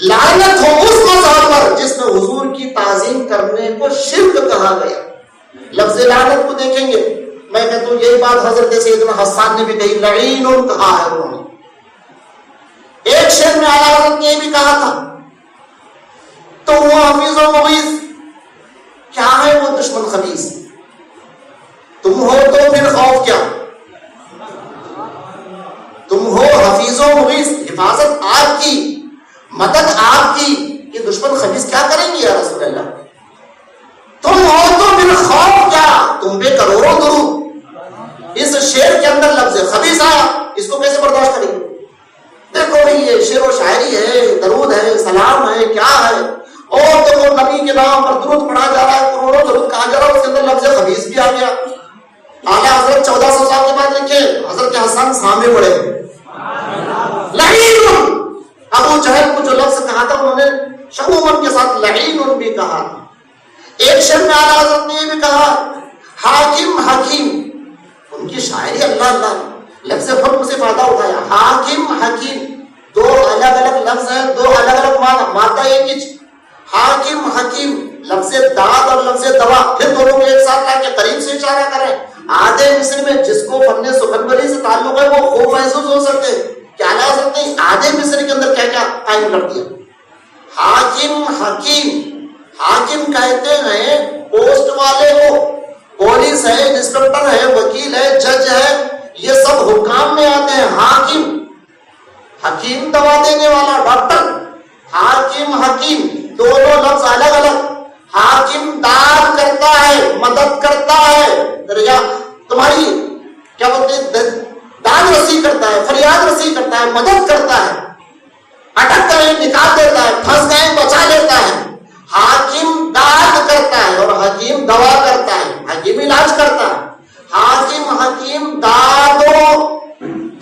لعنت ہو اس مذہب پر جس میں حضور کی تعظیم کرنے کو شرک کہا گیا۔ لفظ لعنت کو دیکھیں گے، میں کہتا ہوں یہی بات حضرت سیدنا حسان نے بھی کہی، لعین کہا ہے انہوں نے۔ ایک شعر میں اعلیٰ حضرت نے یہ بھی کہا تھا، تو وہ حفیظ و مغیث کیا ہے وہ دشمن خبیث، تم ہو تو پھر خوف کیا، تم ہو حفیظ و مغیث، حفاظت آپ کی، مدد آپ کی، یہ دشمن خبیث کیا کریں گے یا رسول اللہ، تم ہو تو پھر خوف کیا، تم پہ کروڑوں درود۔ اس شعر کے اندر لفظ خبیث آیا، اس کو کیسے برداشت کریں گے؟ دیکھو بھئی یہ شعر و شاعری ہے، درود ہے، سلام ہے، کیا ہے، اور تو وہ نبی کے نام پر درود پڑھا جا رہا ہے، کروڑوں درود کہا جا رہا ہے، اس کے اندر لفظ خبیث بھی آ گیا۔ اعلیٰ حضرت 1400 سال کے بعد لکھے، حضرت حسن سامنے پڑے، لعین، ابو جہل کو جو لفظ کہا تھا انہوں نے شعومن کے ساتھ لعین بھی کہا تھا۔ ایک شعر میں اعلیٰ حضرت نے یہ بھی کہا حاکم حکیم، ان کی شاعری اللہ اللہ، لفظ فرق سے فائدہ اٹھایا، حاکم حکیم، دو الگ الگ لفظ ہیں، دو الگ الگ معنی، مادہ ایک ہی، حاکم حکیم، لفظ داد اور لفظ دوا، پھر دونوں کو ایک ساتھ لا کے قریب سے اشارہ کریں۔ آدھے مصر میں جس کو فن سخنوری سے تعلق ہے وہ خوب محسوس ہو سکتے کہ اعلیٰ حضرت نے آدھے مصر کے اندر کیا کیا قائم کر دیا۔ حاکم حکیم، حاکم کہتے ہیں پوسٹ والے کو، پولیس ہے، انسپکٹر ہے، وکیل ہے، جج ہے، یہ سب حکام میں آتے ہیں۔ حاکم، حکیم دوا دینے والا، ڈاکٹر، حاکم حکیم، دونوں لفظ الگ الگ۔ حاکم داد کرتا ہے، مدد کرتا ہے، یا تمہاری کیا بولتے ہیں، داد رسی کرتا ہے، فریاد رسی کرتا ہے، مدد کرتا ہے، اٹک گئے نکال دیتا ہے، پھنس گئے بچا لیتا ہے۔ حاکم داد کرتا ہے اور حکیم دوا کرتا ہے، حکیم علاج کرتا ہے۔ حاکم حکیم داد و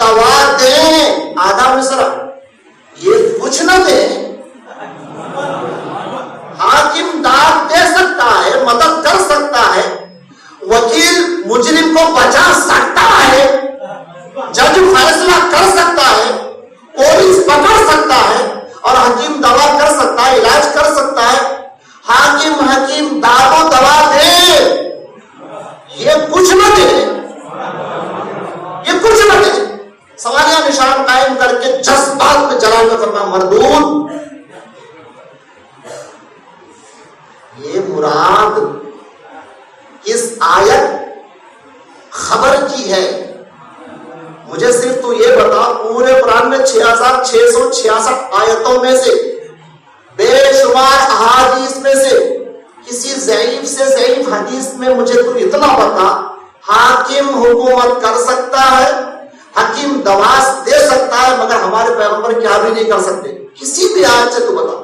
دوا دیں، آدھا مصرع یہ کچھ نہ دے، حاکم داد دے سکتا ہے، مدد کر سکتا ہے، وکیل مجرم کو بچا سکتا ہے، جج فیصلہ کر سکتا ہے، پولیس پکڑ سکتا ہے، اور حکیم دوا کر سکتا ہے، علاج کر سکتا ہے۔ حاکم حکیم داد و دوا دے، یہ کچھ نہ دے، یہ کچھ نہ دے۔ سوالیہ نشان قائم کر کے جذبات میں جلال میں فرما مردود، یہ مراد اس آیت خبر کی ہے۔ مجھے صرف تو یہ بتا، پورے قرآن میں 6666 آیتوں میں سے بے شمار احادیث میں سے کسی ضعیف سے ضعیف حدیث میں مجھے تو اتنا بتا، حاکم حکومت کر سکتا ہے، حکیم دوا دے سکتا ہے، مگر ہمارے پیغمبر کیا بھی نہیں کر سکتے، کسی بھی آیت سے تو بتا۔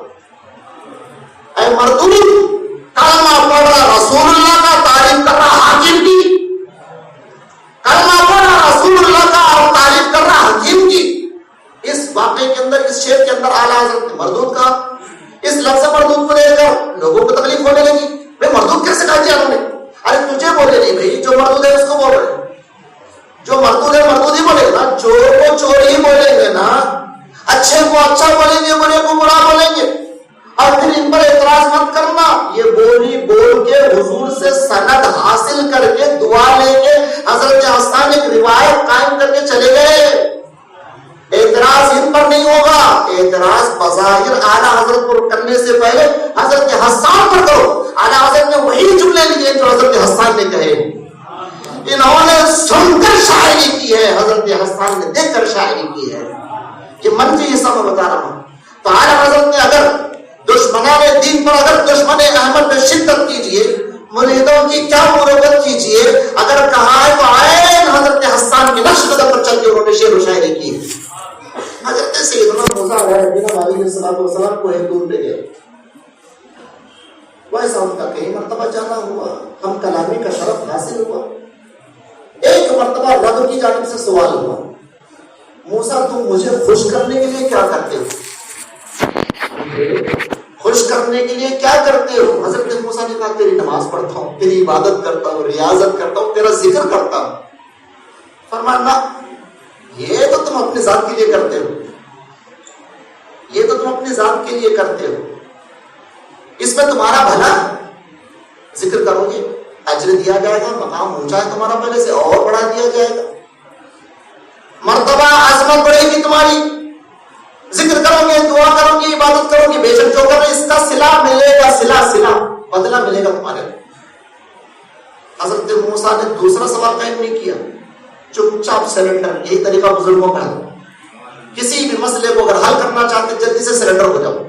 اے مردود، کلمہ پڑھ رہا رسول اللہ کا تعریف کر رہا حاکم کی، کلمہ پڑھ رہا واقعے کے اندر اس شعر کے اندر اعلیٰ حضرت نے مردود کہا. اس لفظ مردود کو دیکھ کر لوگوں کو تکلیف ہونے لگی. بھائی مردود کیسے کہا دیا انہوں نے؟ ارے تجھے بولے نہیں بھائی، جو مردود ہے اس کو بول رہے ہیں. جو مردود ہے مردود ہی بولے گا. چور کو چور ہی بولیں گے نا، اچھے کو اچھا بولیں گے، برے کو برا بولیں گے. اور پھر ان پر اعتراض مت کرنا. یہ بولی بول کے حضور سے سند حاصل کر کے دعا لے کے حضرت حسان ایک روایت قائم کر کے چلے گئے. اعتراض ان پر نہیں ہوگا، اعتراض بظاہر اعلیٰ حضرت پر کرنے سے پہلے حضرت حسان پر کرو. اعلیٰ حضرت نے وہی جملے لیے جو حضرت حسان نے کہے. انہوں نے سن کر شاعری کی ہے، حضرت حسان نے دیکھ کر شاعری کی ہے. یہ منفی حصہ میں بتا رہا ہوں. تو اعلیٰ حضرت نے اگر دشمنان دین پر اگر دشمن احمد میں شدت کیجئے، مریدوں کی کیا مروت کیجئے، اگر کہا ہے تو عین حضرت حسان کی نقش قدم پر چل کے انہوں نے شعر و شاعری کی. حضرت سیدنا موسیٰ علیہ السلام کو ایک دور لے گئے. ویسا ان کا کئی مرتبہ جانا ہوا، ہم کلامی کا شرف حاصل ہوا. ایک مرتبہ رب کی جانب سے سوال ہوا، موسیٰ تم مجھے خوش کرنے کے لیے کیا کرتے ہو؟ خوش کرنے کے لیے کیا کرتے ہو؟ حضرت موسیٰ نے کہا تیری نماز پڑھتا ہوں، تیری عبادت کرتا ہوں، ریاضت کرتا ہوں، تیرا ذکر کرتا ہوں. فرمایا نہ، یہ تو تم اپنے ذات کے لیے کرتے ہو، یہ تو تم اپنی ذات کے لیے کرتے ہو، اس میں تمہارا بھلا. ذکر کرو گے اجر دیا جائے گا، مقام اونچا ہے تمہارا پہلے سے اور بڑھا دیا جائے گا، مرتبہ عظمت بڑھے گی تمہاری. ذکر کرو گے، دعا کرو گے، عبادت کرو گے، بے شک جو کرو اس کا صلہ ملے گا، صلہ بدلہ ملے گا تمہارے. حضرت موسیٰ نے دوسرا سوال قائم نہیں کیا، چپ چاپ سرنڈر. یہی طریقہ بزرگوں کا ہے. کسی بھی مسئلے کو اگر حل کرنا چاہتے جلدی سے سرنڈر ہو جاؤ.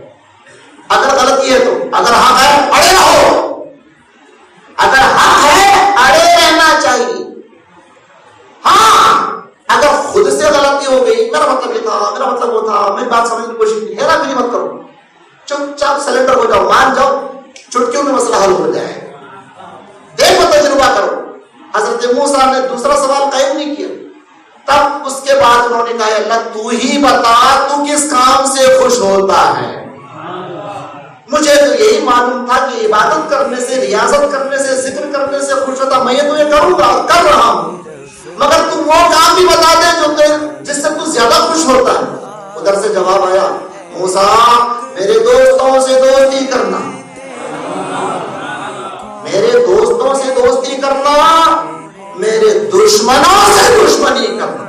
اگر غلطی ہے تو، اگر حق ہے اڑے رہو، اگر حق ہے اڑے رہنا چاہیے. ہاں اگر خود سے غلطی ہو گئی، میرا مطلب یہ تھا، میرا مطلب وہ تھا، میں بات سمجھنے کی کوشش کی، ہیرا پھیری مت کرو، چپ چاپ سرنڈر ہو جاؤ، مان جاؤ، چٹکیوں میں مسئلہ حل ہو جائے. دیکھو تجربہ کرو. حضرت موسیٰ نے دوسرا سوال قائم نہیں کیا. تب اس کے بعد انہوں نے کہا اللہ تو ہی بتا تو کس کام سے خوش ہوتا ہے. مجھے تو یہی معلوم تھا کہ عبادت کرنے سے، ریاضت کرنے سے، ذکر کرنے سے خوش ہوتا. میں یہ تو یہ کروں گا، کر رہا ہوں، مگر تم وہ کام بھی بتا دے جو جس سے تو زیادہ خوش ہوتا ہے. ادھر سے جواب آیا، موسیٰ میرے دوستوں سے دوستی کرنا، میرے دوستوں سے دوستی کرنا، میرے دشمنوں سے دشمنی کرنا،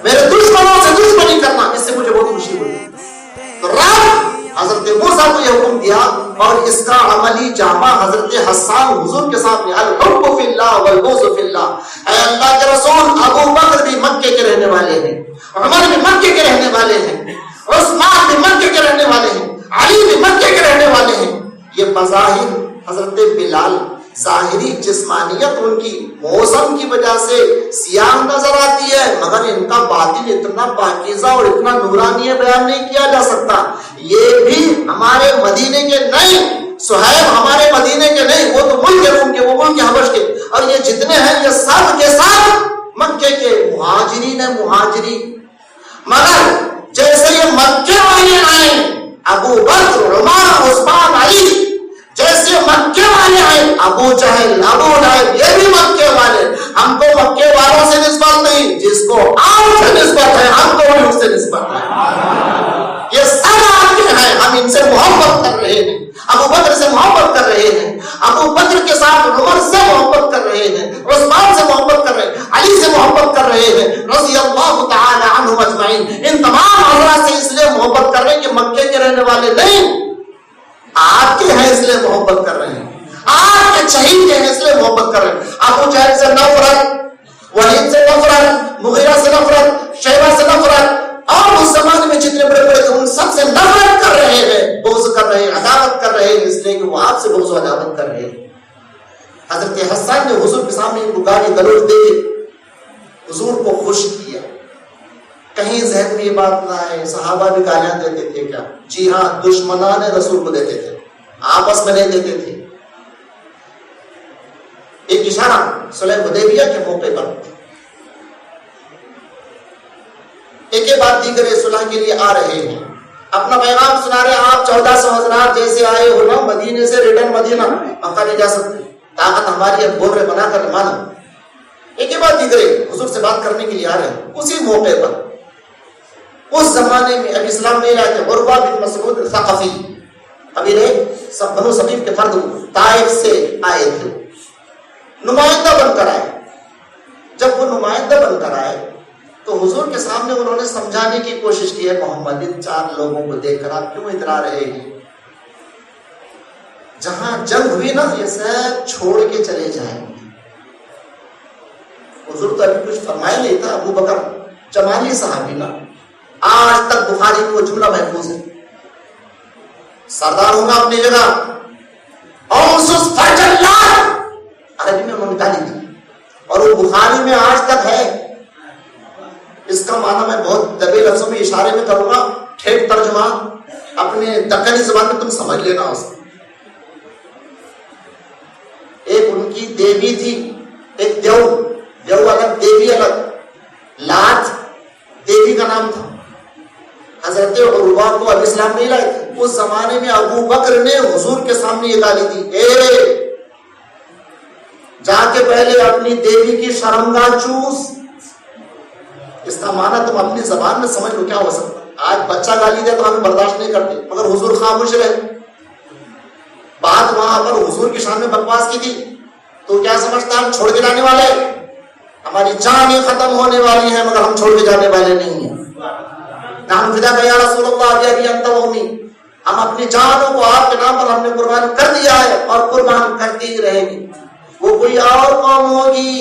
میرے دشمنوں سے دشمنی کرنا، اس سے مجھے بہت خوشی ہوئی. تو رب حضرت موسیٰ کو یہ حکم دیا اور اس کا عملی جامع حضرت حسان حضور کے سامنے، الحب فی اللہ والبغض فی اللہ. اے اللہ کے رسول، ابو بکر بھی مکے کے رہنے والے ہیں، عمر بھی مکے کے رہنے والے ہیں، عثمان بھی مکے کے رہنے والے ہیں، علی بھی مکے کے رہنے والے ہیں. یہ بظاہر حضرت بلال ظاہری جسمانیت ان کی موسم کی وجہ سے سیاہ نظر آتی ہے، مگر ان کا باطن اتنا پاکیزہ اور اتنا نورانی بیان نہیں کیا جا سکتا. یہ بھی ہمارے مدینے کے نہیں، صہیب ہمارے مدینے کے نہیں، وہ تو ملک روم کے، وہ ملک حبش کے، اور یہ جتنے ہیں یہ سب کے سب مکے کے مہاجرین ہیں، مہاجرین. مگر جیسے یہ مکے والے آئے، ابو بکر، عمر، عثمان، علی، جیسے مکے والے آئے، ابو جہل، ابو لہب، یہ بھی مکے والے. ہم کو مکے والوں سے نسبت نہیں، جس کو آپ سے نسبت ہے ہم کو ان سے نسبت ہے. یہ سب آپ کے ہیں، ہم ان سے محبت کر رہے ہیں، ابو بکر سے محبت کر رہے ہیں، ابو بکر کے ساتھ عمر سے محبت کر رہے ہیں، عثمان سے محبت کر رہے ہیں، علی سے محبت کر رہے ہیں، رضی اللہ تعالی عنہم اجمعین. ان تمام حضرات سے اس لیے محبت کر رہے ہیں کہ مکے کے رہنے والے نہیں، آپ کے ہیں اس لیے محبت کر رہے ہیں، آپ کے شہید کے ہیں اس لیے محبت کر رہے ہیں. ابو جہل سے نفرت، ولید سے نفرت، مغیرہ سے نفرت، شیبہ سے نفرت، اور اس زمانے میں جتنے بڑے بڑے تھے ان سب سے نفرت کر رہے ہیں، بغض کر رہے ہیں، عداوت کر رہے ہیں، اس لیے کہ وہ آپ سے بغض و عداوت کر رہے ہیں. حضرت حسان نے حضور کے سامنے ان کو گالی گلوچ دے کے حضور کو خوش کیا. کہیں ذہن میں یہ بات نہ آئے صحابہ بھی گالیاں دیتے تھے کیا؟ جی ہاں، دشمنان رسول کو دیتے تھے، آپس میں نہیں دیتے تھے. ایک اشارہ صلح حدیبیہ کے موقع پر ایک کے بعد دیگر صلح کے لیے آ رہے ہیں، اپنا پیغام سنا رہے ہیں۔ آپ 1400 حضرات جیسے آئے ہو نا مدینے سے ریٹرن مدینہ، مکہ نہیں جا سکتے، طاقت ہماری اب بول رہے بنا کر مانو۔ ایک کے بعد دیگر حضور سے بات کرنے کے لیے آ رہے ہیں۔ اسی موقع پر اس زمانے میں اب اسلام نہیں رہتے، عروہ بن مسعود الثقفی ابھی رہے سب بنو ثقیف کے فرد طائف سے آئے تھے، نمائندہ بن کر آئے۔ جب وہ نمائندہ بن کر آئے تو حضور کے سامنے انہوں نے سمجھانے کی کوشش کی ہے، محمد ان 4 لوگوں کو دیکھ کر آپ کیوں اترا رہے ہیں؟ جہاں جنگ ہوئی نا یہ سب چھوڑ کے چلے جائیں گے۔ حضور تو ابھی کچھ فرمایا نہیں تھا، ابو بکر جمالی صحابی نا، آج تک بخاری کو جملہ محفوظ ہے، سردار ہوں گا اپنی جگہ، اوسس فرج اللہ عربی میں انہوں نے گالی دی، اور وہ بخاری میں آج تک ہے۔ اس کا معنی میں بہت دبے لفظوں میں اشارے میں کروں گا، ٹھیک ترجمہ اپنے دکنی زبان میں تم سمجھ لینا اسے۔ ایک ان کی دیوی تھی، ایک دیو الگ دیوی الگ، لات دیوی کا نام تھا۔ حضرت عروہ کو اب اسلام نہیں لائے تھے، اس زمانے میں ابو بکر نے حضور کے سامنے یہ گالی دی، جا کے پہلے اپنی دیوی کی شرمگاہ چوس۔ اس کا معنی تم اپنی زبان میں سمجھ لو کیا ہو سکتا۔ آج بچہ گالی دے تو ہم برداشت نہیں کرتے، مگر حضور خاموش رہے۔ بات وہاں پر حضور کی شان میں بکواس کی تھی تو کیا سمجھتا ہم چھوڑ کے جانے والے؟ ہماری جان ہی ختم ہونے والی ہے مگر ہم چھوڑ کے جانے والے نہیں ہیں۔ نحن فداک یا رسول اللہ بأبی انت وأمی، ہم اپنی جانوں کو آپ کے نام پر ہم نے قربان کر دیا ہے اور قربان کرتے ہی رہیں گے۔ وہ کوئی اور قوم ہوگی،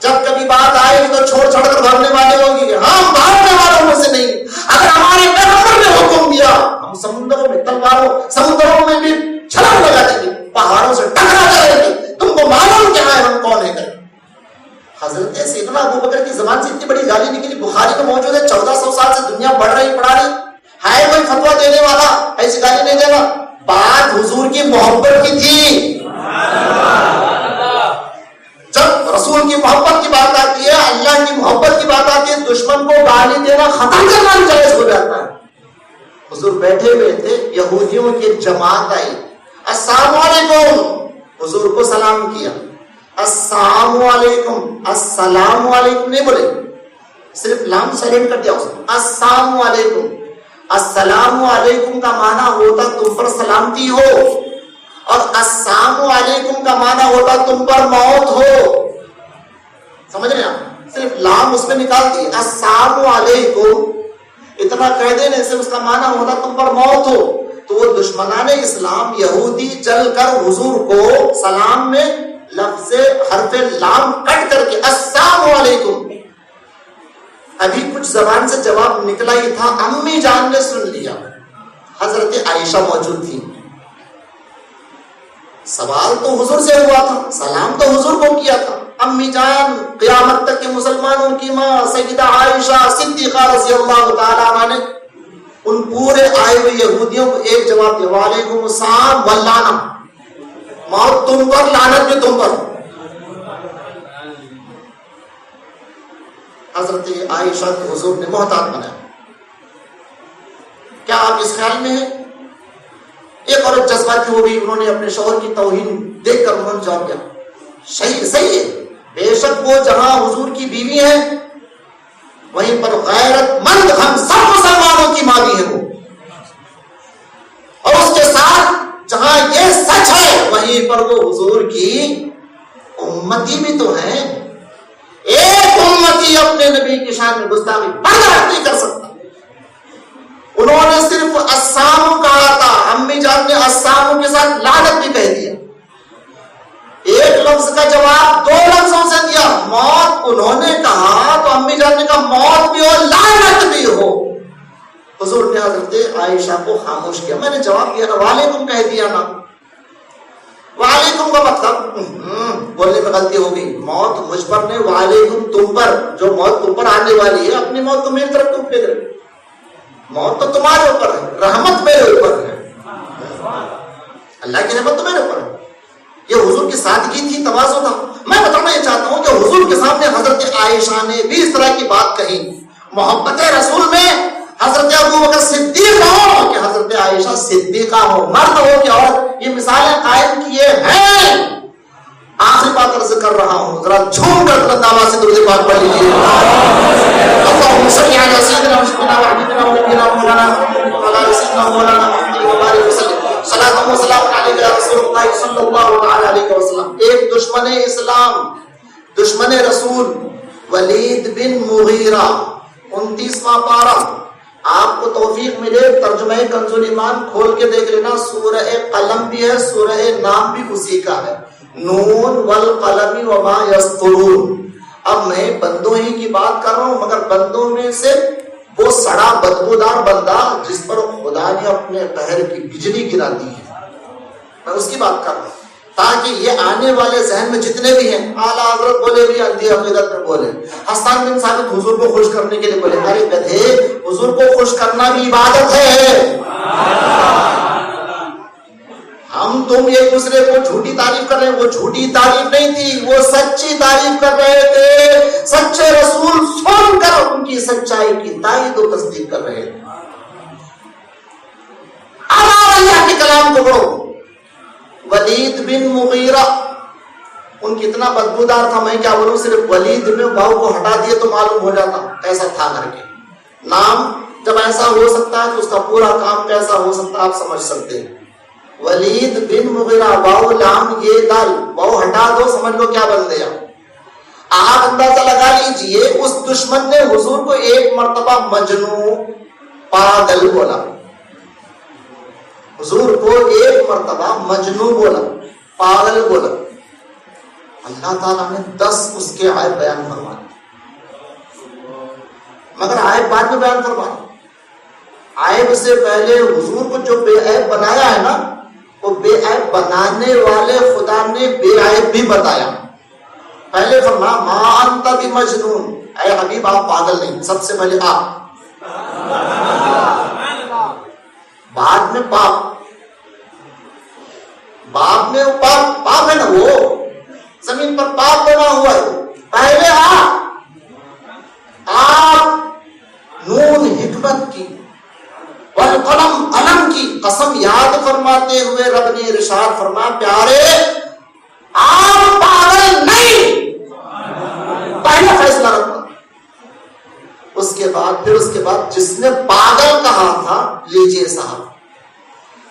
جب کبھی بات آئے گی تو چھوڑ چھوڑ کر بھاگنے والے ہوگی، ہم بھاگنے والوں میں سے نہیں۔ اگر ہمارے پیغمبر نے حکم دیا ہم سمندروں میں تلواروں سمندروں میں بھی چھلانگ لگا دیں گے، پہاڑوں سے ٹکرا جائیں گے، تم کو معلوم کیا ہے ہم کون ہے؟ حضرت سیدنا ابو بکر کی زبان سے اتنی بڑی گالی نکلی، بخاری میں موجود ہے۔ 1400 سال سے دنیا بڑھ رہی پڑھا رہی ہے، کوئی فتویٰ دینے والا ایسی گالی نہیں دے گا۔ بات حضور کی محبت کی تھی، جب رسول کی محبت کی بات آتی ہے، اللہ کی محبت کی بات آتی ہے، دشمن کو گالی دینا ختم کرنا جائز ہو جاتا ہے۔ حضور بیٹھے ہوئے تھے، یہودیوں کی جماعت آئی، السلام علیکم، حضور کو سلام کیا، السلام علیکم، السلام علیکم نہیں بولے، صرف لام سائلنٹ کر دیا اس نے، السلام علیکم۔ السلام علیکم کا معنی ہوتا تم پر سلامتی ہو، اور السلام علیکم کا معنی ہوتا تم پر موت ہو۔ سمجھ رہے ہیں؟ صرف لام اس میں نکال دی، السلام علیکم اتنا کہہ دینے سے اس کا معنی ہوتا تم پر موت ہو۔ تو وہ دشمنان اسلام یہودی چل کر حضور کو سلام میں لفظ حرف لام کٹ کر کے السلام علیکم، ابھی کچھ زبان سے جواب نکلا ہی تھا، امی جان نے سن لیا، حضرت عائشہ موجود تھی، سوال تو حضور سے ہوا تھا، سلام تو حضور کو کیا تھا۔ امی جان قیامت تک کے مسلمانوں کی ماں سیدہ عائشہ صدیقہ رضی اللہ تعالیٰ عنہ نے ان پورے آئے ہوئے یہودیوں کو ایک جواب دیا، وعلیکم السلام واللعنہ، موت تم پر، لعنت بھی تم پر۔ حضرت عائشہ کے حضور نے محتاط بنایا۔ کیا آپ اس خیال میں ہیں؟ ایک عورت جذباتی ہو گئی، انہوں نے اپنے شوہر کی توہین دیکھ کر انہوں نے جواب دیا، صحیح ہے، بے شک وہ جہاں حضور کی بیوی ہے وہیں پر غیرت مند ہم سب مسلمانوں کی ماں بھی ہے وہ، اور اس کے ساتھ جہاں یہ سچ ہے وہیں پر وہ حضور کی امتی بھی تو ہے۔ ایک امتی اپنے نبی کی شان میں گستاخی برداشت نہیں کر سکتا۔ انہوں نے صرف السلام کہا تھا، امی جان نے السلام کے ساتھ لعنت بھی کہہ دیا۔ ایک لفظ کا جواب 2 لفظوں سے دیا، موت انہوں نے کہا تو امی جان نے کہا موت بھی ہو لعنت بھی ہو۔ حضور نے حضرت عائشہ کو خاموش کیا، میں نے جواب دیا نا، وعلیکم کہہ دیا نا۔ وعلیکم کا مطلب بولنے میں غلطی ہو گئی، موت مجھ پر نہیں، وعلیکم تم پر، جو موت تم پر آنے والی ہے اپنی موت کو میری طرف تم پھینک رہے، موت تو تمہارے اوپر ہے، رحمت میرے اوپر ہے، اللہ کی رحمت تمہارے اوپر ہے۔ یہ حضور کی سادگی تھی، تواضع تھا۔ میں بتانا یہ چاہتا ہوں کہ حضور کے سامنے حضرت عائشہ نے بھی اس طرح کی بات کہی، محبت رسول میں حضرت ابو بکر صدیق ہو کہ حضرت عائشہ صدیقہ ہو، مرد ہو کہ عورت، یہ مثالیں قائم کیے ہیں۔ آخری بات عرض کر رہا ہوں، ذرا جھوم کر بلند آواز سے درود پاک پڑھ لیجیے۔ اللهم صل على سيدنا وسيدنا وحبيبنا ونبينا مولانا محمد وعلى آل سيدنا مولانا محمد وبارك وسلم صلاۃ و سلام علیک یا رسول اللہ صلی اللہ علیہ وسلم۔ ایک دشمن اسلام، دشمن رسول ولید بن مغیرہ، 29واں پارہ، آپ کو توفیق ملے ترجمہ کنز الایمان کھول کے دیکھ لینا، سورہ قلم بھی ہے، سورہ نام بھی اسی کا ہے، نون والقلم وما یسطرون۔ اب میں بندوں ہی کی بات کر رہا ہوں، مگر بندوں میں سے وہ سڑا بدبودار بندہ جس پر خدا نے اپنے قہر کی بجلی گرا دی ہے، میں اس کی بات کر رہا ہوں، تاکہ یہ آنے والے ذہن میں جتنے بھی ہیں، اعلیٰ حضرت بولے بھی اندھی عقیدت میں بولے، حسان بن ثابت حضور کو خوش کرنے کے لیے بولے، ارے گدھے، حضور کو خوش کرنا بھی عبادت ہے۔ ہم تم ایک دوسرے کو جھوٹی تعریف کر رہے ہیں، وہ جھوٹی تعریف نہیں تھی، وہ سچی تعریف کر رہے تھے، سچے رسول سن کر ان کی سچائی کی تائید و تصدیق کر رہے تھے۔ اللہ کے کلام کو پڑھو۔ ولید بن مغیرہ، ان کتنا بدبودار تھا، میں کیا بولوں، صرف ولید میں واو کو ہٹا دیے تو معلوم ہو جاتا ایسا تھا کر کے۔ نام جب ایسا ہو سکتا ہے تو اس کا پورا کام کیسا ہو سکتا ہے آپ سمجھ سکتے ہیں۔ ولید بن مغیرہ، واو لام یہ دال، واو ہٹا دو سمجھ لو کیا بن گیا۔ آپ اندازہ لگا لیجئے، اس دشمن نے حضور کو ایک مرتبہ مجنون، پاگل بولا، حضور کو ایک مرتبہ مجنون بولا، پاگل بولا۔ اللہ تعالیٰ نے 10 اس کے عیب بیان فرما دیے، مگر عیب بعد میں بیان فرما دیے۔ عیب سے پہلے حضور کو جو بے عیب بنایا ہے نا، وہ بے عیب بنانے والے خدا نے بے عیب بھی بتایا۔ پہلے فرمایا ما انت بمجنون، اے حبیب آپ پاگل نہیں، سب سے پہلے آپ، بعد میں باپ، باپ میں باپ ہے نا، وہ زمین پر باپ بنا ہوا ہے، پہلے آپ نون حکمت کی والقلم علم کی قسم یاد فرماتے ہوئے رب نے ارشاد فرمایا پیارے آپ پاگل نہیں، پہلا فیصلہ رکھا۔ اس کے بعد جس نے پاگل کہا تھا، لیجئے صاحب،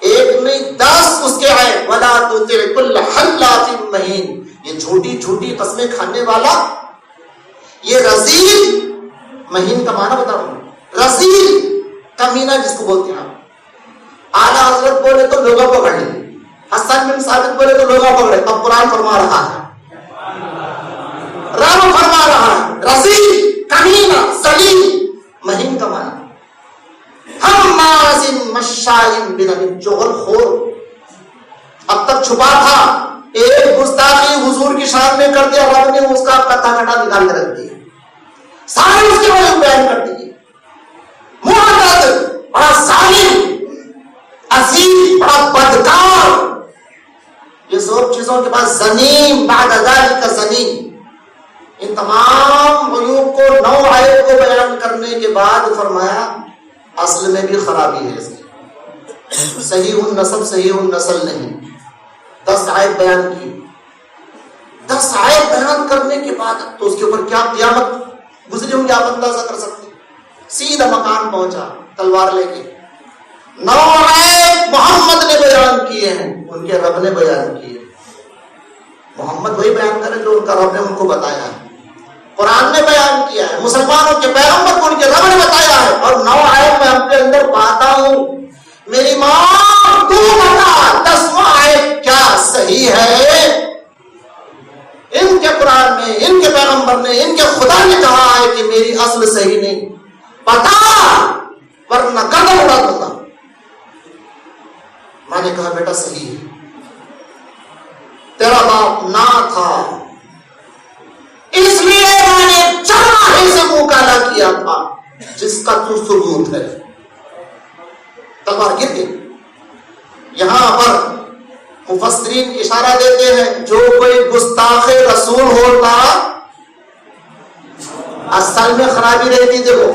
ایک نہیں 10 اس کے آئے، وَلَا تُطِعْ كُلَّ حَلَّافٍ مَّهِينٍ، یہ جھوٹی قسمیں کھانے والا، یہ رذیل، مہین کا معنی بتا رہا ہوں، رذیل کمینہ جس کو بولتے ہیں آپ۔ اعلیٰ حضرت بولے تو لوگوں کو پکڑ لیں، حسن بن ثابت بولے تو لوگوں کو پکڑے، اب قرآن فرما رہا ہے، رب فرما رہا ہے، رذیل، کمینہ، ذلیل، مہین کا معنی ہمازن مشائن بنمیم، چغل خور، اب تک چھپا تھا، ایک گستاخی حضور کی شان میں کر دیا، رب نے اس کا کٹا کٹا نکال کے رکھ دیا، سارے اس کے بارے میں بیان کر دیے، معتد، بڑا ظالم، عظیم، بڑا بدکار، یہ سب چیزوں کے بعد زنیم، بعد ذالک زنیم، ان تمام عیوب کو، 9 عیب کو بیان کرنے کے بعد فرمایا اصل میں بھی خرابی ہے اس کی، صحیح النسل نہیں، 10 عیب بیان کی، 10 عیب بیان کرنے کے بعد تو اس کے اوپر کیا قیامت گزری ہوں گی آپ اندازہ کر سکتے، سیدھا مکان پہنچا تلوار لے کے، 9 عیب محمد نے بیان کیے ہیں، ان کے رب نے بیان کیے، محمد وہی بیان کرے جو ان کا رب نے ان کو بتایا ہے، قرآن نے بیان کیا ہے، مسلمانوں کے پیغمبر کو ان کے رب نے بتایا ہے، اور 9 عیب میں اپنے اندر پاتا ہوں، میری ماں تو بتا 10واں عیب کیا صحیح ہے، ان کے قرآن میں، ان کے پیغمبر نے، ان کے خدا نے کہا ہے کہ میری اصل صحیح نہیں، بتا ورنہ قدم اڑا دوں گا۔ میں نے کہا بیٹا صحیح ہے، تیرا باپ نہ تھا اس لیے میں نے چرواہے سے منہ کالا کیا تھا، جس کا تو ثبوت ہے، تلوار گر گئی۔ یہاں پر مفسرین اشارہ دیتے ہیں جو کوئی گستاخ رسول ہوتا اصل میں خرابی رہتی، دیکھو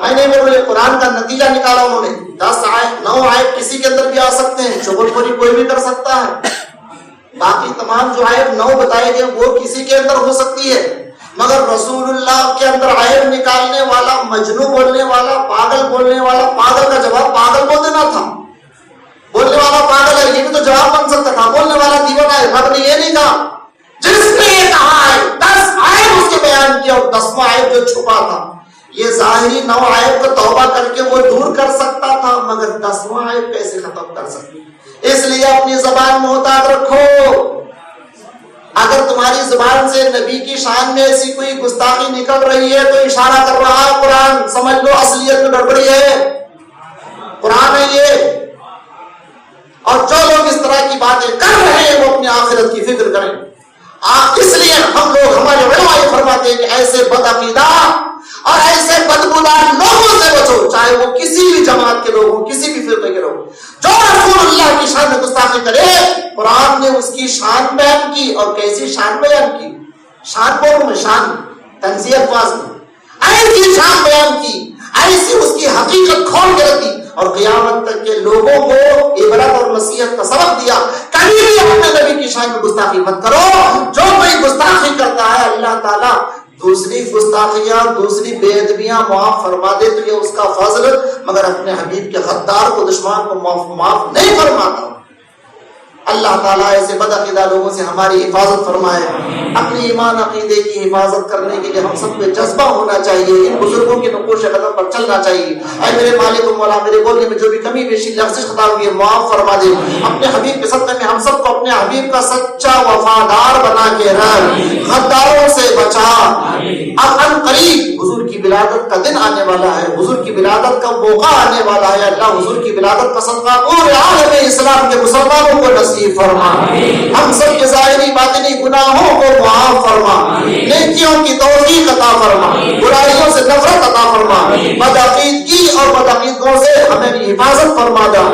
میں نے میرے قرآن کا نتیجہ نکالا انہوں نے 10 آیت 9 آیت کسی کے اندر بھی آ سکتے ہیں، چغل خوری کوئی بھی کر سکتا ہے، باقی تمام جو آیت 9 بتائے گئے وہ کسی کے اندر ہو سکتی ہے، مگر رسول اللہ کے اندر عیب نکالنے والا، مجنون بولنے والا، پاگل بولنے والا، پاگل کا جواب پاگل بول دینا تھا، بولنے والا پاگل ہے یہ بھی تو جواب بن سکتا تھا، بولنے والا دیوانہ ہے، رب نے یہ نہیں کہا، جس نے یہ کہا ہے 10 آیت اس کے بیان کیا اور 10واں آیت جو چھپا تھا یہ ظاہری 9 آیت کو توبہ کر کے وہ دور کر سکتا تھا، مگر 10واں آیت کیسے ختم کر سکتا؟ اس لیے اپنی زبان محتاط رکھو، اگر تمہاری زبان سے نبی کی شان میں ایسی کوئی گستاخی نکل رہی ہے تو اشارہ کر رہا ہے قرآن، سمجھ لو اصلیت میں گڑبڑی ہے، قرآن ہے یہ، اور جو لوگ اس طرح کی باتیں کر رہے ہیں وہ اپنی آخرت کی فکر کریں، اس لیے ہم لوگ ہمارے علماء فرماتے ہیں کہ ایسے بدعقیدہ اور ایسے بدگمان لوگوں سے بچو، چاہے وہ کسی بھی جماعت کے لوگ ہوں، کسی بھی فرقے کے لوگ، جو رسول اللہ کی شان میں گستاخی کرے، قرآن نے اس کی شان بیان کی، اور کیسی شان بیان کی، شان بولوں میں شان تنزیہ الفاظ میں ایسی شان بیان کی، ایسی اس کی حقیقت کھول کے رکھی، اور قیامت تک کے لوگوں کو عبرت اور نصیحت کا سبق دیا، کبھی بھی اپنے نبی کی شان میں گستاخی مت کرو، جو کوئی گستاخی کرتا ہے اللہ تعالیٰ دوسری گستاخیاں، دوسری بے ادبیاں معاف فرما دے تو یہ اس کا فضل، مگر اپنے حبیب کے غدار کو، دشمن کو معاف نہیں فرماتا۔ اللہ تعالیٰ ایسے بدعقیدہ لوگوں سے ہماری حفاظت فرمائے، اپنی ایمان عقیدے کی حفاظت کرنے کے لیے ہم سب کو جذبہ ہونا چاہیے، ان بزرگوں کے نقوش قدم پر چلنا چاہیے۔ اے میرے مالک و مولا، میرے بولنے میں جو بھی کمی بیشی لفظ خطا ہوئی ہے معاف فرما دے، اپنے حبیب کے صدقے میں ہم سب کو اپنے حبیب کا سچا وفادار بنا کے رکھ، غداروں سے بچا۔ اب ان قریب حضور کی ولادت کا دن آنے والا ہے، حضور کی ولادت کا موقع آنے والا ہے، اللہ حضور کی ولادت کا صدقہ پورے عالم اسلام کے مسلمانوں کو نصیب فرما، ہم سب کے ظاہری باطنی گناہوں کو معاف فرما، نیکیوں کی توفیق عطا فرما، برائیوں سے نفرت عطا فرما، بدعقیدگی اور بدعقیدگوں سے ہمیں حفاظت فرما دا،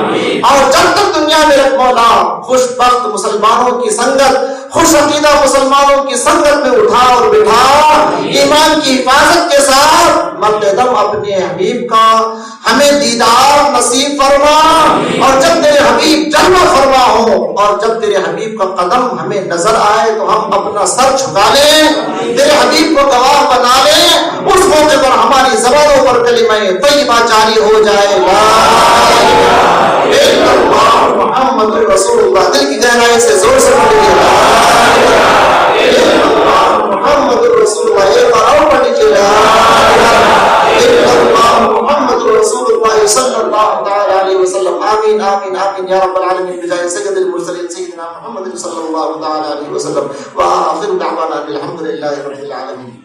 اور جب تک دنیا میں رکھ مولا خوش بخت مسلمانوں کی سنگت، خوش عقیدہ مسلمانوں کی سنگت میں اٹھا اور بٹھا، ایمان کی حفاظت کے ساتھ مقدم اپنے حبیب کا ہمیں دیدار نصیب فرما، اور جب تیرے حبیب جلوہ فرما ہو اور جب تیرے حبیب کا قدم ہمیں نظر آئے تو ہم اپنا سر جھکا لیں، تیرے حبیب کو گواہ بنا لیں، اس موقع پر ہماری زبانوں پر کلمہ طیبہ جاری ہو جائے، لا الہ الا اللہ محمد رسول اللہ، دل کی گہرائی سے زور سے پڑھیے، لا الہ الا اللہ محمد رسول اللہ، ایک بار اور پڑھیے، لا الہ الا اللہ محمد رسول اللہ صلی اللہ تعالی علیہ وسلم، آمین آمین آمین یا رب العالمین، بجائے سید المرسلین سیدنا محمد صلی اللہ تعالی علیہ وسلم، وآخر دعوانا الحمدللہ رب العالمین۔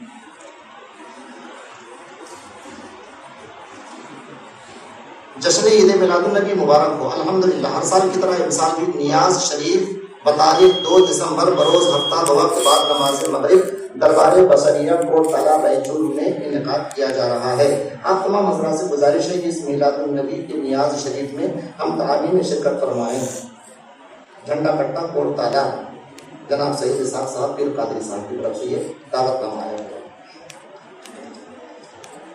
جشن عید میلاد النبی مبارک ہو۔ الحمدللہ ہر سال کی طرح اس سال بھی نیاز شریف بتاریخ 2 دسمبر بروز ہفتہ بوقت بعد نماز مغرب دربار بصریہ کوٹ تالہ بیتول میں انعقاد کیا جا رہا ہے۔ آپ تمام حضرات سے گزارش ہے کہ اس میلاد النبی کے نیاز شریف میں ہم تعامی میں شرکت فرمائیں۔ جھنڈا کٹا کوٹ تالہ جناب سید اسحاق صاحب پیر قادری صاحب کی طرف سے یہ دعوت نامہ ہے۔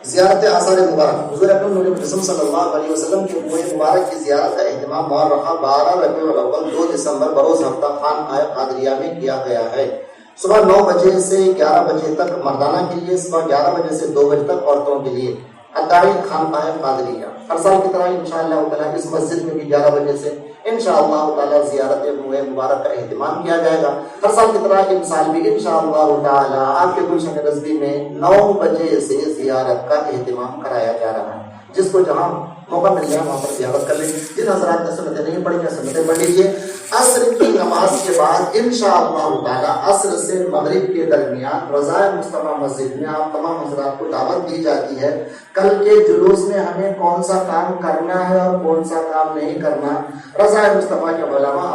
زیارت آثار مبارک، حضور اکرم نور مجسم صلی اللہ علیہ وسلم کے کوہ مبارک کی زیارت کا اہتمام مورخہ 12 ربیع الاول 2 دسمبر بروز ہفتہ خان آئے قادریہ میں کیا گیا ہے۔ صبح 9 بجے سے 11 بجے تک مردانہ کے لیے، صبح 11 بجے سے 2 بجے تک عورتوں کے لیے۔ ادائی خانقاہ قادریہ ہر سال کی طرح انشاءاللہ تعالیٰ اس مسجد میں بھی 11 بجے سے انشاءاللہ تعالیٰ زیارت کوہ مبارک کا اہتمام کیا جائے گا۔ ہر سال کی طرح اس سال بھی انشاءاللہ تعالیٰ آپ کے گلشن رضوی میں 9 بجے سے زیارت کا اہتمام کرایا جا رہا ہے۔ جس کو جہاں موقع مل جائے وہاں پر زیارت کر لیں، جن حضرات نے سنتیں نہیں پڑھی ہیں سنتیں پڑھ لیجیے۔ عصر کی نماز کے بعد انشاءاللہ تعالیٰ عصر سے مغرب کے درمیان رضائے مصطفیٰ مسجد میں آپ تمام حضرات کو دعوت دی جاتی ہے۔ کل کے جلوس میں ہمیں کون سا کام کرنا ہے اور کون سا کام نہیں کرنا، رضائے مصطفیٰ کے علماء